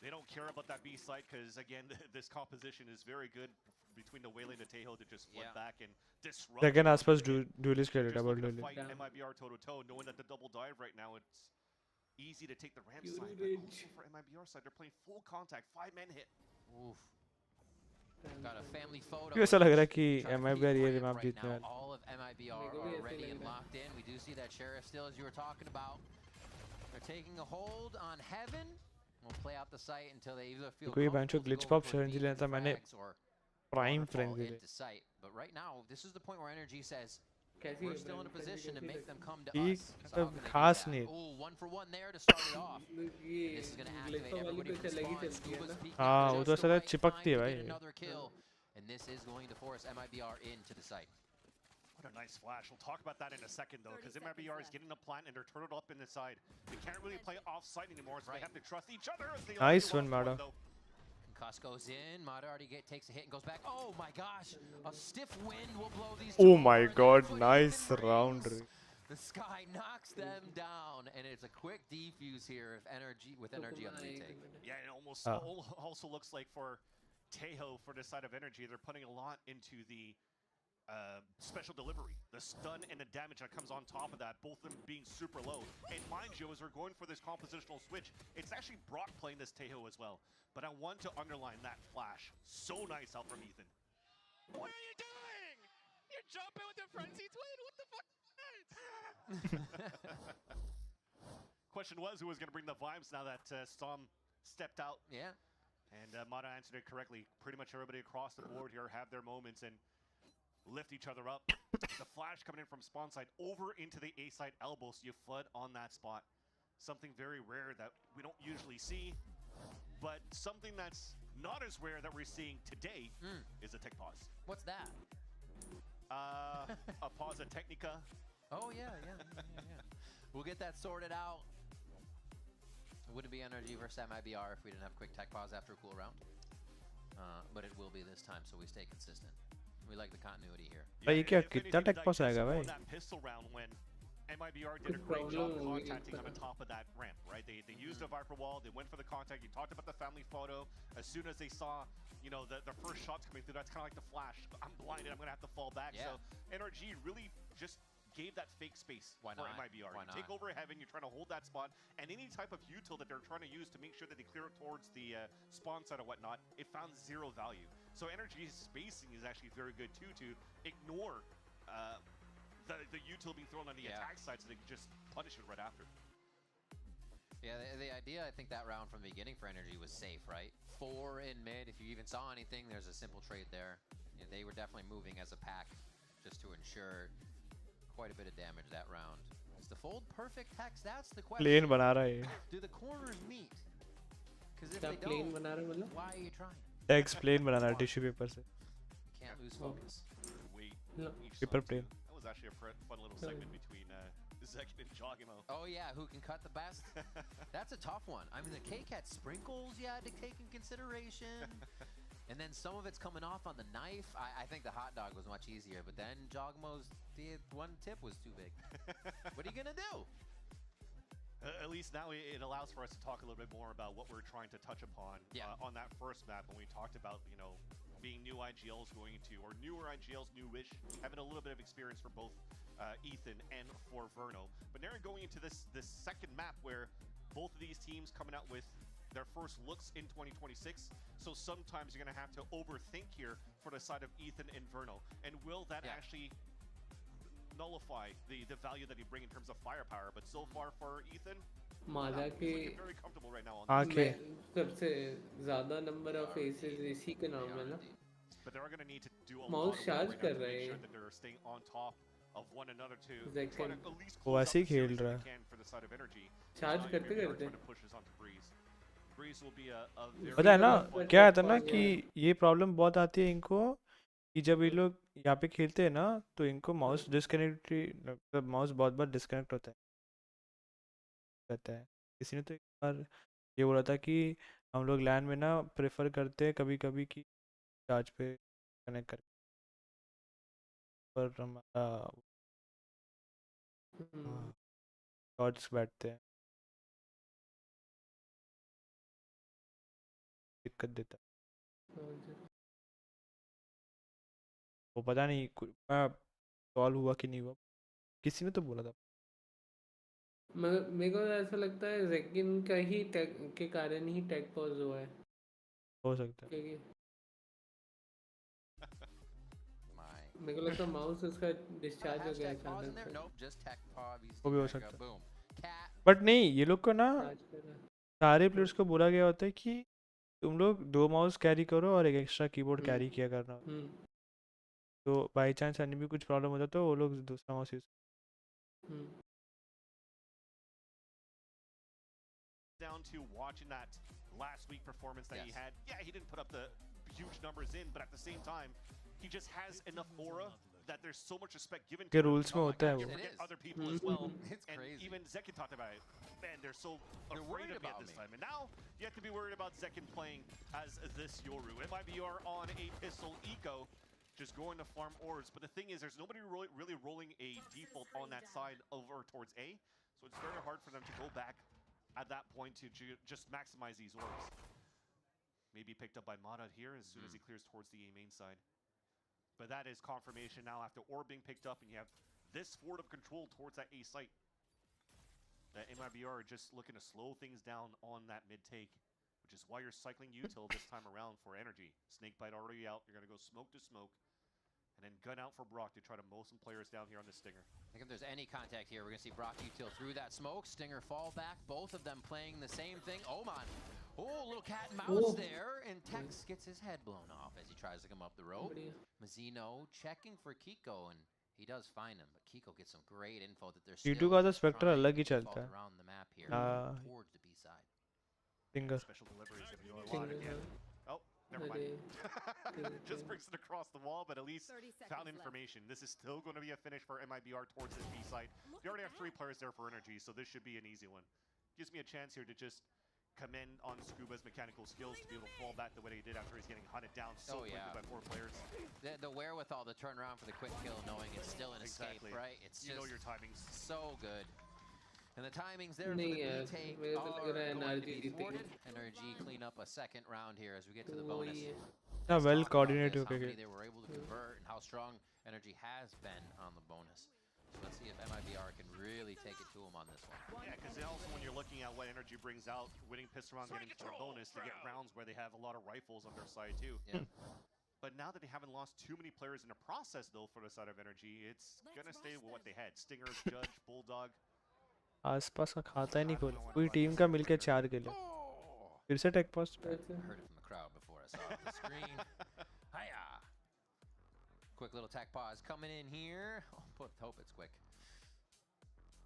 They don't care about that B side because, again, this composition is very good between the Wayland and Tejo to just flip back and disrupt. Second आसपास duelist खेल रहा है double fight MIBR toe to toe, knowing that the double dive right now, it's easy to take the ramp side, but also for MIBR side, they're playing full contact, 5-man hit. Oof. Got a family photo. क्यों ऐसा लग रहा है कि MIBR ये map जीतने वाला? All of MIBR are ready and locked in. We do see that sheriff still, as you were talking about. They're taking a hold on Heaven. We'll play out the site until they either feel कोई बेंचो glitch pop frenzy लेना था मैंने, prime frenzy ले। But right now, this is the point where NRG says we're still in a position to make them come to us. खास नहीं। Oh, 1 for 1 there to start it off. This is going to activate everybody with the spawn. Scuba's peeking हाँ वो तो just the ऐसा right चिपकती है time to भाई। get another kill, and this is going to force MIBR into the site. What a nice flash. We'll talk about that in a second, though, because MIBR is getting the plant and they're turtled up in the side. They can't really play off-site anymore, so they have to trust each other. Nice one, Mada. Cuss goes in. Mada already takes a hit and goes back. Oh my gosh! A stiff wind will blow these. Oh my God! Nice round. The Sky knocks them down, and it's a quick defuse here with NRG on the retake. Yeah, it almost also looks like for Tejo, for the side of NRG, they're putting a lot into the special delivery, the stun and the damage that comes on top of that, both of them being super low. And mind you, as we're going for this compositional switch, it's actually Brock playing this Tejo as well. But I want to underline that flash. So nice out from Ethan. What are you doing? You're jumping with your frenzy twin? What the fuck? Question was who was going to bring the vibes now that Storm stepped out. Yeah. And Mata answered it correctly. Pretty much everybody across the board here have their moments and lift each other up. The flash coming in from spawn side over into the A side elbow, so you flood on that spot. Something very rare that we don't usually see, but something that's not as rare that we're seeing today is a tech pause. What's that? A pause of Technica. Oh yeah. We'll get that sorted out. It wouldn't be NRG versus MIBR if we didn't have quick tech pause after a cool round. But it will be this time, so we stay consistent. We like the continuity here. भाई क्या कितना tech pause आएगा भाई? That pistol round when MIBR did a great job contacting on the top of that ramp, right? They used a Viper wall, they went for the contact, you talked about the family photo. As soon as they saw, you know, the first shots coming through, that's kind of like the flash. I'm blinded, I'm gonna have to fall back. Yeah. So NRG really just gave that fake space for MIBR. You take over Heaven, you're trying to hold that spot, and any type of util that they're trying to use to make sure that they clear it towards the spawn side or whatnot, it found zero value. So NRG's spacing is actually very good too, to ignore the util being thrown on the attack side so they can just punish it right after. the idea, I think that round from the beginning for NRG was safe, right? 4 in mid. If you even saw anything, there's a simple trade there. And they were definitely moving as a pack just to ensure quite a bit of damage that round. Is the fold perfect, Hex? That's the question. Plane बना रहा है. Do the corners meet? Because if they don't, why are you trying? Hex plane बना रहा है tissue paper से. Can't lose focus. Paper plane. That was actually a fun little segment between Zekin and Jogimo. Oh yeah, who can cut the best? That's a tough one. I mean, the K-Cat sprinkles you had to take in consideration. And then some of it's coming off on the knife. I think the hot dog was much easier, but then Jogmo's one tip was too big. What are you gonna do? At least now it allows for us to talk a little bit more about what we're trying to touch upon on that first map when we talked about, you know, being new IGLs going into, or newer IGLs, newish, having a little bit of experience for both Ethan and for Verno. But now going into this second map where both of these teams coming out with their first looks in 2026, so sometimes you're going to have to overthink here for the side of Ethan and Verno. And will that actually nullify the value that he bring in terms of firepower? But so far for Ethan, he's very comfortable right now on this. सबसे ज़्यादा number of aces इसी के नाम है ना. But they're going to need to do a lot of work right now to make sure that they're staying on top of one another to try to at least close out the series if they can for the side of NRG. Charge करते trying to push this onto Breeze. Breeze will be a very पता है ना क्या आता है ना कि ये प्रॉब्लम बहुत आती है इनको कि जब ये लोग यहाँ पे खेलते हैं ना तो इनको माउस डिस्कनेक्ट माउस बहुत बार डिस्कनेक्ट होता है. किसी ने तो एक बार ये बोला था कि हम लोग लैन में ना प्रेफर करते हैं कभी कभी कि चार्ज पे कनेक्ट कर पर हमारा शॉर्ट्स बैठते हैं दिक्कत देता है. वो पता नहीं सॉल्व हुआ कि नहीं हुआ, किसी ने तो बोला था. मेरे को ऐसा लगता है जेकिन का ही के कारण ही टैग पॉज हुआ है. हो सकता है. मेरे को लगता है माउस उसका डिस्चार्ज हो गया अचानक से. वो भी हो सकता है. बट नहीं, ये लोग को ना सारे प्लेयर्स को बोला गया होता है कि तुम लोग 2 माउस कैरी करो और एक एक्स्ट्रा कीबोर्ड कैरी किया करना. तो बाई चांस अन्य भी कुछ प्रॉब्लम होता तो वो लोग दूसरा mouse use. Down to watching that last week performance that he had. Yeah, he didn't put up the huge numbers in, but at the same time, he just has enough aura that there's so much respect given to rules में होता है वो. Other people as well. And even Zekin talked about it. Man, they're so afraid of me at this time. And now you have to be worried about Zekin playing as this Yoru. MIBR on a pistol eco, just going to farm orbs. But the thing is, there's nobody really rolling a default on that side over towards A. So it's very hard for them to go back at that point to just maximize these orbs. Maybe picked up by Mata here as soon as he clears towards the A main side. But that is confirmation now after orb being picked up, and you have this forward of control towards that A site. That MIBR are just looking to slow things down on that mid take, which is why you're cycling util this time around for energy. Snakebite already out. You're going to go smoke to smoke, and then gun out for Brock to try to mow some players down here on the Stinger. I think if there's any contact here, we're going to see Brock util through that smoke. Stinger fall back. Both of them playing the same thing. Oman. Oh, little cat and mouse there, and Tex gets his head blown off as he tries to come up the road. Mazzino checking for Kiko, and he does find him, but Kiko gets some great info that there's T2 का तो Spectre अलग ही चलता है. Around the map here, towards the B side. Finger. Special deliveries if you want to again. Oh, never mind. Just brings it across the wall, but at least found information. This is still going to be a finish for MIBR towards this B side. You already have 3 players there for energy, so this should be an easy one. Gives me a chance here to just commend on Scuba's mechanical skills to be able to fall back the way he did after he's getting hunted down so quickly by 4 players. The wherewithal to turn around for the quick kill, knowing it's still an escape, right? It's you know your timings. So good. And the timings there for the retake are going to be thwarted. NRG clean up a second round here as we get to the bonus. Yeah, well coordinated. How many they were able to convert and how strong NRG has been on the bonus. Let's see if MIBR can really take it to him on this one. Yeah, because also when you're looking at what energy brings out, winning pistol round, getting for a bonus to get rounds where they have a lot of rifles on their side too. Yeah. But now that they haven't lost too many players in the process though for the side of energy, it's gonna stay with what they had. Stingers, Judge, Bulldog. आसपास का खाता ही नहीं कोई पूरी team का मिलके 4 किल है फिर से टेक पोस्ट पे Heard it from the crowd before I saw it on the screen. Hiya! Quick little tack pause coming in here. Oh, hope it's quick.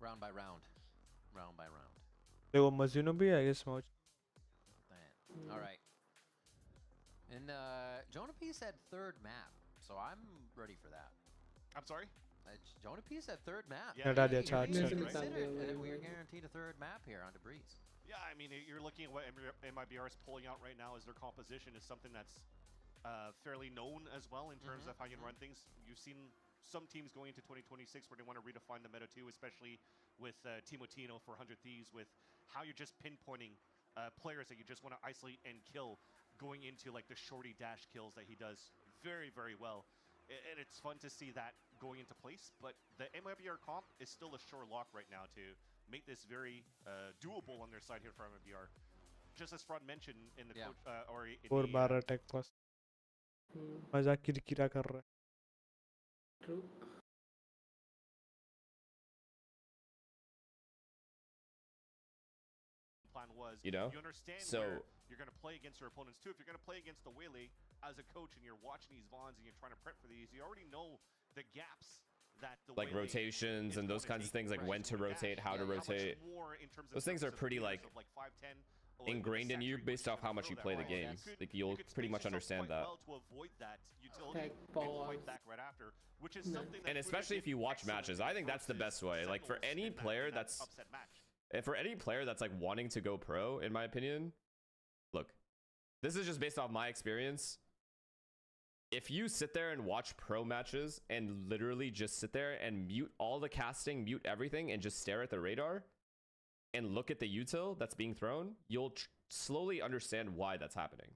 Round by round. Round by round. देखो मजीनो भी है इस match All right. And Jonah P said third map, so I'm ready for that. I'm sorry? Jonah P said third map. Yeah, We're guaranteed a third map here on Debris. Yeah, I mean, you're looking at what MIBR is pulling out right now as their composition is something that's fairly known as well in terms of how you run things. You've seen some teams going into 2026 where they want to redefine the meta too, especially with Timotino for 100 Thieves, with how you're just pinpointing players that you just want to isolate and kill, going into like the shorty dash kills that he does very, very well. And it's fun to see that going into place, but the MIBR comp is still a sure lock right now to make this very doable on their side here for MIBR. Just as Fraud mentioned in the coach, or in और 12 take post मजा किरकिरा कर रहा है True. Plan was, you know, you understand so where you're going to play against your opponents too. If you're going to play against the Waylay as a coach and you're watching these Vons and you're trying to prep for these, you already know the gaps that the like rotations and those kinds of things, like when to rotate, how to rotate. Those things are pretty like ingrained in you based off how much you play the game. Like you'll pretty much understand that. And especially if you watch matches, I think that's the best way. Like for any player that's like wanting to go pro, in my opinion, look, this is just based off my experience. If you sit there and watch pro matches and literally just sit there and mute all the casting, mute everything, and just stare at the radar and look at the util that's being thrown, you'll slowly understand why that's happening.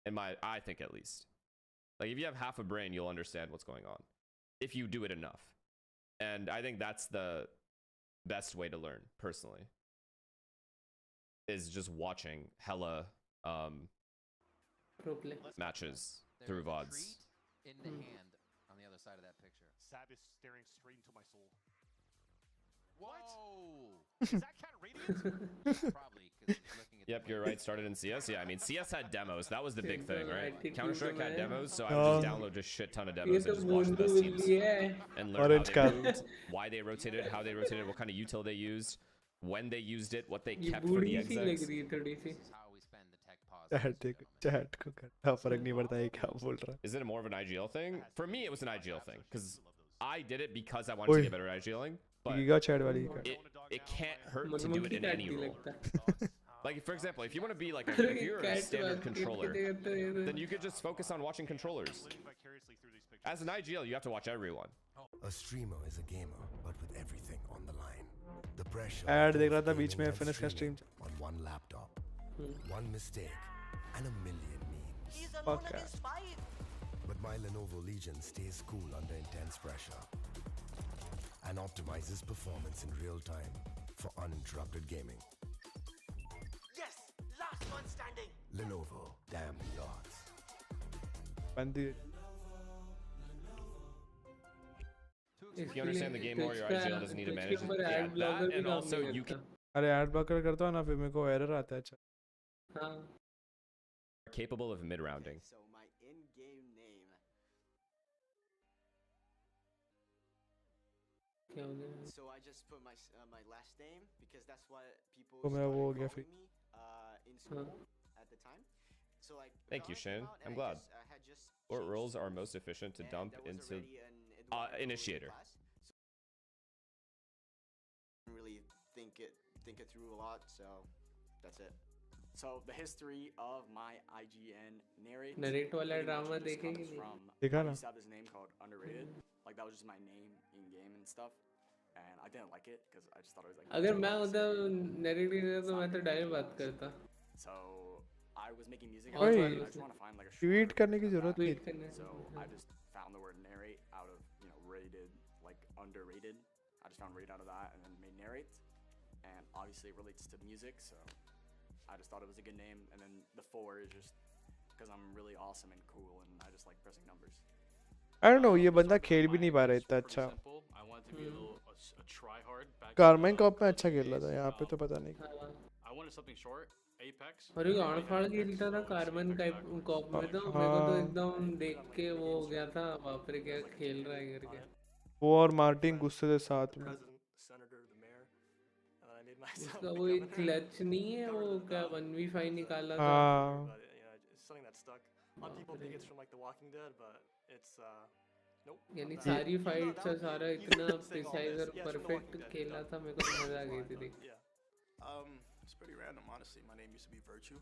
I think at least. Like if you have half a brain, you'll understand what's going on if you do it enough. And I think that's the best way to learn, personally, is just watching hella matches through VODs. In the hand on the other side of that picture. Sab is staring straight into my soul. Whoa! Is that cat radiant? Probably, because he's looking at Yep, you're right. Started in CS. Yeah, I mean, CS had demos. That was the big thing, right? think Counter-Strike you had know, demos, so I would just download a shit ton of demos and just तो watch the best teams है and learn how they moved, why they rotated, how they rotated, what kind of util they used, when they used it, what they ये kept for the बूढ़ी सी लग execs. रही है थोड़ी सी chat को करना फर्क नहीं पड़ता है क्या बोल रहा है Is it more of an IGL thing? For me, it was an IGL thing because I did it because I wanted to get better at IGLing. But giga chad वाली it can't hurt to do it in any role. Like for example, if you want to be like if you're a standard controller, then you could just focus on watching controllers. As an IGL, you have to watch everyone. A streamer is a gamer, but with everything on the line. The pressure. Add देख रहा था बीच में finish का stream on one laptop, one mistake, and a million memes. Fuck But my Lenovo Legion stays cool under intense pressure and optimizes performance in real time for uninterrupted gaming. Yes! Last one standing! Lenovo, damn the odds. बंदी If you understand the game more, your IGL doesn't need to manage it. Yeah, that, and also you can. अरे add blocker करता हूँ ना फिर मेरे को error आता है अच्छा हाँ Capable of mid rounding. So my in-game name. So I just put my my last name because that's what people तो मैं वो हो गया started फिर calling me in school at the time. So like. Thank you, Shane. I'm glad. What roles are most efficient to dump into initiator? Really think it through a lot, so that's it. So the history of my IGN Narrate वाला drama देखेंगे देखा ना I used to have this name called Underrated. Like that was just my name in game and stuff, and I didn't like it because I just thought it was like. अगर मैं होता narrator तो मैं तो direct बात करता. So I was making music. ओए I just want to find like a tweet करने की जरूरत नहीं So I just found the word narrate out of rated, like underrated. I just found rated out of that and then made narrate, and obviously it relates to music, so I just thought it was a good name. And then the 4 is just because I'm really awesome and cool, and I just like pressing numbers. I don't know, ये बंदा खेल भी नहीं पा रहा इतना अच्छा. I wanted to be a try hard back. Karmine Corp में अच्छा खेल रहा था, यहाँ पे तो पता नहीं. I wanted something short. Apex. और ये गाड़-फाड़ खेलता था कार्बन का कॉप में तो मेरे को तो एकदम देख के वो हो गया था, बाप रे क्या खेल रहा है करके. वो और मार्टिन गुस्से से साथ में. उसका वो एक क्लच नहीं है, वो क्या 1v5 निकाला था. हाँ. यानी सारी फाइट्स और सारा इतना प्रिसाइज और परफेक्ट खेला था, मेरे को मजा आ गई थी देख. It's pretty random, honestly. My name used to be Virtue.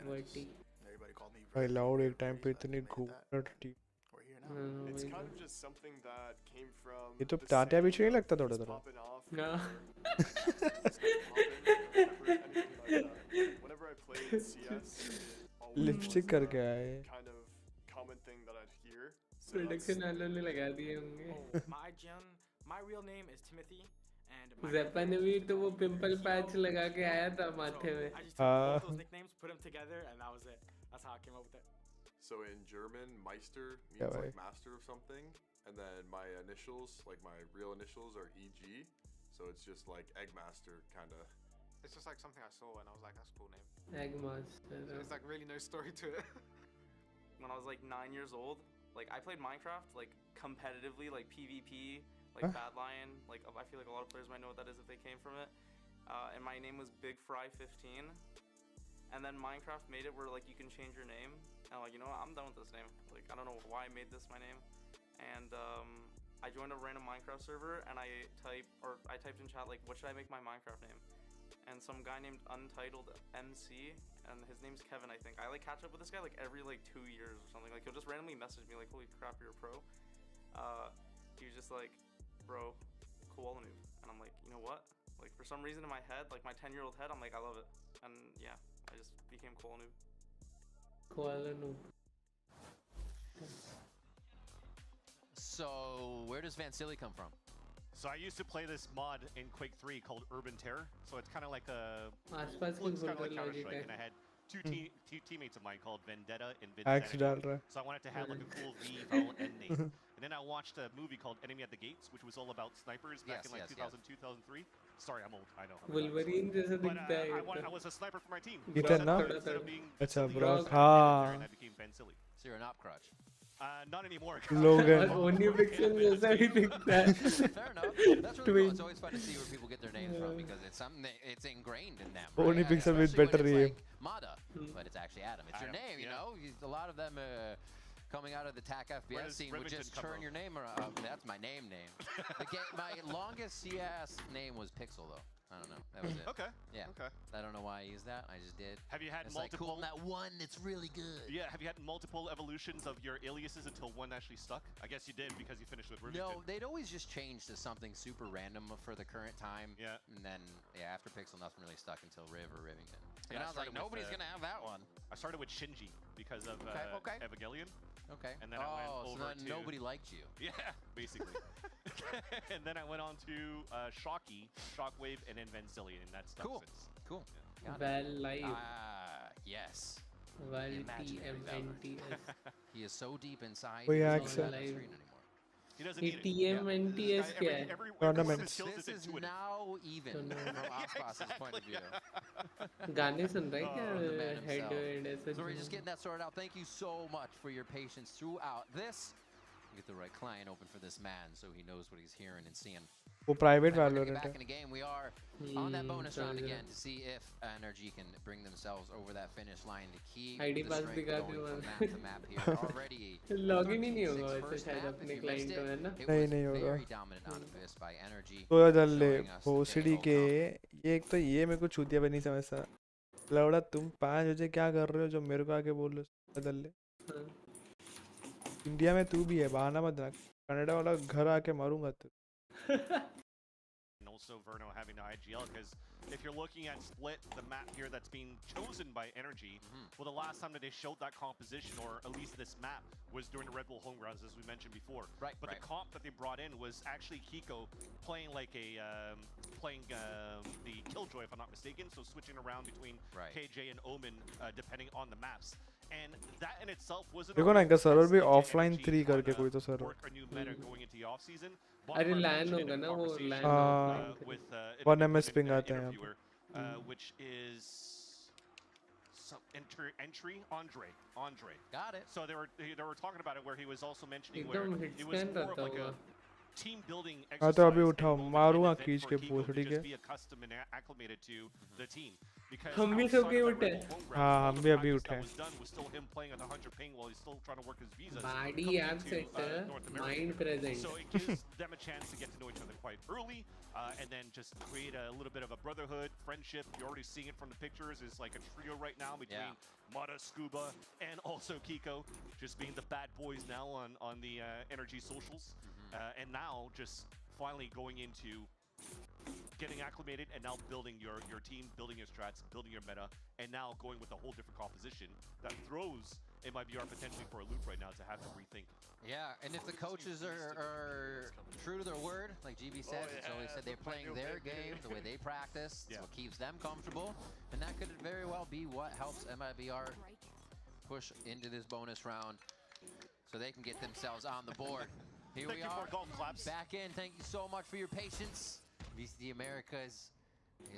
Virtue. Everybody called me भाई लाउड एक टाइम पे इतनी घूमट थी. It's kind of just something that came from. ये तो तात्या बीच नहीं लगता थोड़ा थोड़ा. Whenever I played CS, lipstick करके आए. kind of common thing that I'd hear. Production वालों ने लगा दिए होंगे. My real name is Timothy. ज़ेपा ने भी तो वो पिंपल पैच लगा के आया था माथे में. Those nicknames, put them together, and that was it. That's how I came up with it. So in German, Meister means like master of something, and then my initials, like my real initials, are EG. So it's just like Eggmaster, kind of. It's just like something I saw and I was like, that's a cool name. Eggmaster. So there's like really no story to it. When I was like 9 years old, like I played Minecraft like competitively, like PvP. Like Bad Lion, like I feel like a lot of players might know what that is if they came from it. And my name was Big Fry 15. And then Minecraft made it where like you can change your name. And like, you know what, I'm done with this name. Like I don't know why I made this my name. And I joined a random Minecraft server and I typed in chat like, what should I make my Minecraft name? And some guy named Untitled MC, and his name's Kevin, I think. I like catch up with this guy like every like 2 years or something. Like he'll just randomly message me like, holy crap, you're a pro. He was just like, bro, koala noob. And I'm like, you know what? Like for some reason in my head, like my 10-year-old head, I'm like, I love it. And yeah, I just became koala noob. Koala noob. So where does Vansili come from? So I used to play this mod in Quake 3 called Urban Terror. So it's kind of like a looks kind of like Counter-Strike, and I had two teammates of mine called Vendetta and Vincent. So I wanted to have like a cool V vowel N name. And then I watched a movie called Enemy at the Gates, which was all about snipers back in like 2002, 2003. Sorry, I'm old. I know. Wolverine जैसा दिखता है. I was a sniper for my team. इतना ना. अच्छा Brock. हाँ. I became Vansili. So you're an op crotch. Not anymore. Logan. Only fiction जैसा ही दिखता है. Fair enough. That's really cool. It's always fun to see where people get their names from because it's something it's ingrained in them. Only pixel with better name. Like Mada, but it's actually Adam. It's your name, you know. A lot of them coming out of the TAC FBS scene would just turn your name around. That's my name. My longest CS name was Pixel though. I don't know. That was it. Okay. Yeah. Okay. I don't know why I used that. I just did. Have you had it's multiple? Like, cool, that one that's really good. Yeah. Have you had multiple evolutions of your aliases until one actually stuck? I guess you did because you finished with Rivington. No, they'd always just change to something super random for the current time. Yeah. And then after Pixel, nothing really stuck until Riv or Rivington. And I was like, nobody's gonna have that one. I started with Shinji because of Evangelion. Okay. And then I went over so then nobody liked you. Yeah, basically. And then I went on to Shocky, Shockwave, and then Vansili, and that's stuck since. Cool. Well live. Yes. Well TMNTS. He is so deep inside. He's not on the screen anymore. He doesn't need TMNTS क्या है? Tournaments. This is now even from Ospas's point of view. गाने सुन रहे क्या? Head to head ऐसा. So we're just getting that sorted out. Thank you so much for your patience throughout this. Get the right client open for this man so he knows what he's hearing and seeing. वो private Valorant है. Back in the game, we are on that bonus round again to see if NRG can bring themselves over that finish line to keep ID the pass strength दिखा going दो from map to map here. Already login ही नहीं होगा वैसे शायद अपने client को है ना? नहीं होगा. Very dominant on this by NRG. तो यार ले OCD के ये एक तो ये मेरे को छूतिया भी नहीं समझता. लौड़ा तुम 5 बजे क्या कर रहे हो जो मेरे को आके बोल रहे हो बदल ले. इंडिया में तू भी है बहाना मत रख. कनाडा वाला घर आके मारूंगा तू. And also Verno having the IGL because if you're looking at Split, the map here that's being chosen by NRG, well, the last time that they showed that composition, or at least this map, was during the Red Bull home grounds, as we mentioned before. Right. But the comp that they brought in was actually Kiko playing like a the Killjoy, if I'm not mistaken. So switching around between KJ and Omen depending on the maps. And that in itself wasn't देखो ना इनका server भी offline 3 करके कोई तो server अरे लैन होगा ना वो लैन हाँ 1 ms पिंग आते हैं यहाँ पे which is some entry Andre. Got it. So they were talking about it where he was also mentioning where it was more of like a team building हाँ तो अभी exercise उठाओ and मारूंगा molding खींच event के for Kiko पूछड़ी to के just be accustomed and acclimated to the team. Because हम भी outside सो के of that उठे Red Bull home ground, हाँ all हम the भी अभी practice उठे that was done was still him playing at 100 ping while he's still trying to work his visas body coming app into, set North America. mind present So it gives them a chance to get to know each other quite early and then just create a little bit of a brotherhood, friendship. You're already seeing it from the pictures. It's like a trio right now between Mata, Scuba, and also Kiko, just being the bad boys now on the NRG socials. And now just finally going into getting acclimated and now building your team, building your strats, building your meta, and now going with a whole different composition that throws MIBR potentially for a loop right now to have to rethink. Yeah, and if the coaches are true to their word, like GB said, it's always said they're playing their game, the way they practice, it's what keeps them comfortable, and that could very well be what helps MIBR push into this bonus round so they can get themselves on the board. Here we are, back in. Thank you so much for your patience. VCD Americas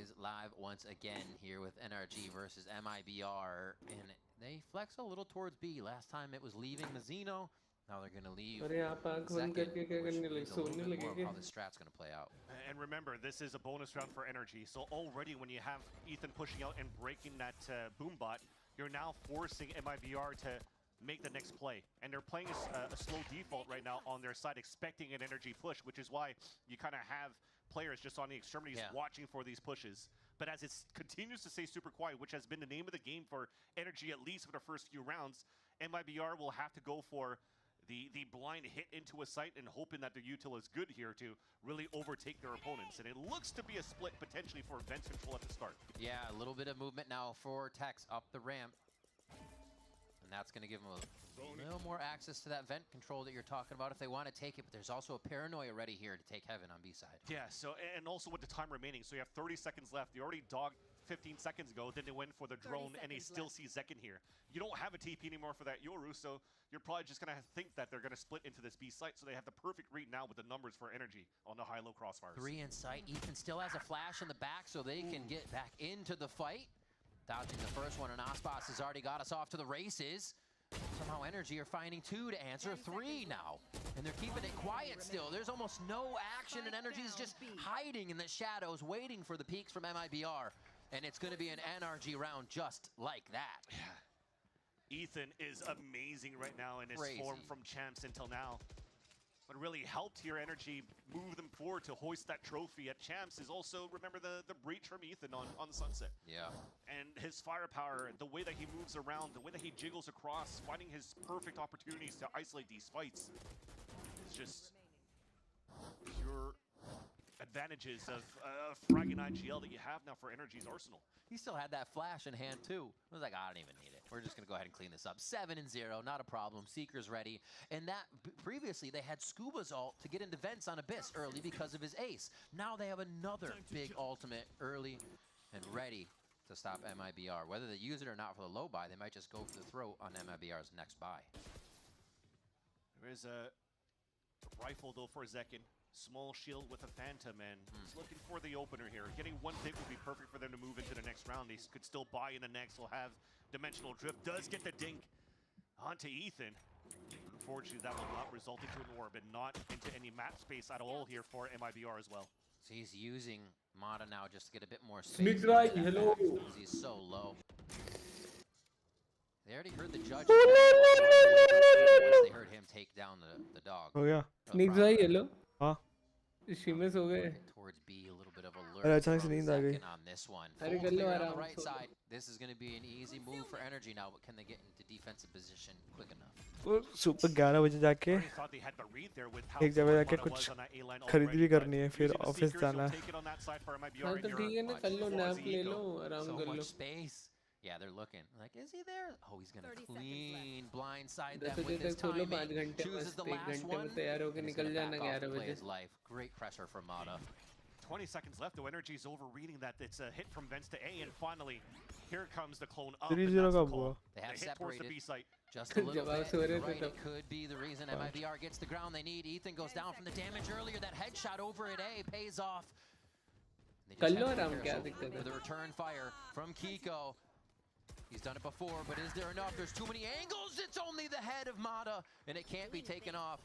is live once again here with NRG versus MIBR, and they flex a little towards B. Last time it was leaving Mazzino. Now they're going to leave. How the strat's going to play out. And remember, this is a bonus round for NRG. So already when you have Ethan pushing out and breaking that boom bot, you're now forcing MIBR to make the next play. And they're playing a slow default right now on their side, expecting an NRG push, which is why you kind of have players just on the extremities watching for these pushes. But as it continues to stay super quiet, which has been the name of the game for NRG at least for the first few rounds, MIBR will have to go for the blind hit into a site and hoping that their util is good here to really overtake their opponents. And it looks to be a split potentially for Vent Control at the start. Yeah, a little bit of movement now for Tex up the ramp. And that's going to give them a little more access to that vent control that you're talking about if they want to take it. But there's also a paranoia ready here to take Heaven on B side. Yeah, so and also with the time remaining. So you have 30 seconds left. They already dogged 15 seconds ago. Then they went for the drone and they still see Zekin here. You don't have a TP anymore for that Yoru, so you're probably just going to think that they're going to split into this B site. So they have the perfect read now with the numbers for energy on the high-low crossfires. 3 in sight. Ethan still has a flash in the back so they can get back into the fight. Dodging the first one, and Ospas has already got us off to the races. Somehow Energy are finding 2 to answer 3 now. And they're keeping it quiet still. There's almost no action, and Energy is just hiding in the shadows, waiting for the peaks from MIBR. And it's going to be an NRG round just like that. Yeah. Ethan is amazing right now in his form from champs until now. What really helped here, Energy move them forward to hoist that trophy at champs is also, remember, the breach from Ethan on Sunset. Yeah. And his firepower, the way that he moves around, the way that he jiggles across, finding his perfect opportunities to isolate these fights. It's just pure advantages of fragging IGL that you have now for Energy's arsenal. He still had that flash in hand too. I was like, I don't even need it. We're just gonna go ahead and clean this up. 7-0, not a problem. Seeker's ready. And that previously they had Scuba's ult to get into vents on Abyss early because of his ace. Now they have another big ultimate early and ready to stop MIBR. Whether they use it or not for the low buy, they might just go for the throw on MIBR's next buy. There is a rifle though for Zekin. Small shield with a Phantom, and he's looking for the opener here. Getting one hit would be perfect for them to move into the next round. They could still buy in the next. Will have Dimensional Drift. Does get the dink onto Ethan. Unfortunately, that will not result into an orb and not into any map space at all here for MIBR as well. So he's using Mata now just to get a bit more space. Hello. Because he's so low. They already heard the judge. Once they heard him take down the dog. Oh yeah. SNEAX भाई hello. हाँ. Shimas हो गए. Towards B, a little bit of alert. अरे अचानक से नींद आ गई. On this one. अरे कर लो On आराम. the right side. This is going to be an easy move for Energy now, but can they get into defensive position quick enough? वो सुबह 11 बजे जाके एक जगह जाके कुछ खरीद भी करनी है फिर ऑफिस जाना है. हाँ तो ठीक है ना कर लो नैप ले लो आराम कर लो. Space. Yeah, they're looking. Like, is he there? Oh, he's gonna clean blindside them with his timing. Chooses the last one. तैयार होके निकल जाना 11 बजे. His life. Great pressure from Mata. 20 seconds left, though. NRG's overreading that it's a hit from vents to A, and finally, here comes the clone up. 3-0 का हुआ. They have hit towards the separated B site. just a little bit. Right, it could be the reason MIBR gets the ground they need. Ethan goes down from the damage earlier. That headshot over at A pays off. With the return fire from Kiko. He's done it before, but is there enough? There's too many angles. It's only the head of Mata, and it can't be taken off.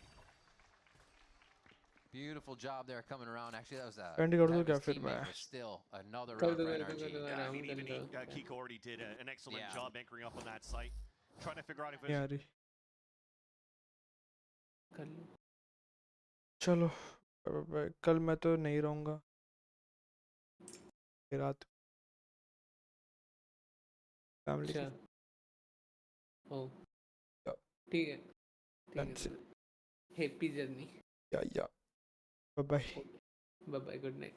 Beautiful job there coming around. Actually, that was a teammate, but still another round for NRG. Yeah, I mean, even Kiko already did an excellent job anchoring up on that site, trying to figure out if it's... चलो कल मैं तो नहीं रहूँगा रात family अच्छा ओ ठीक है हैप्पी जर्नी या bye bye good night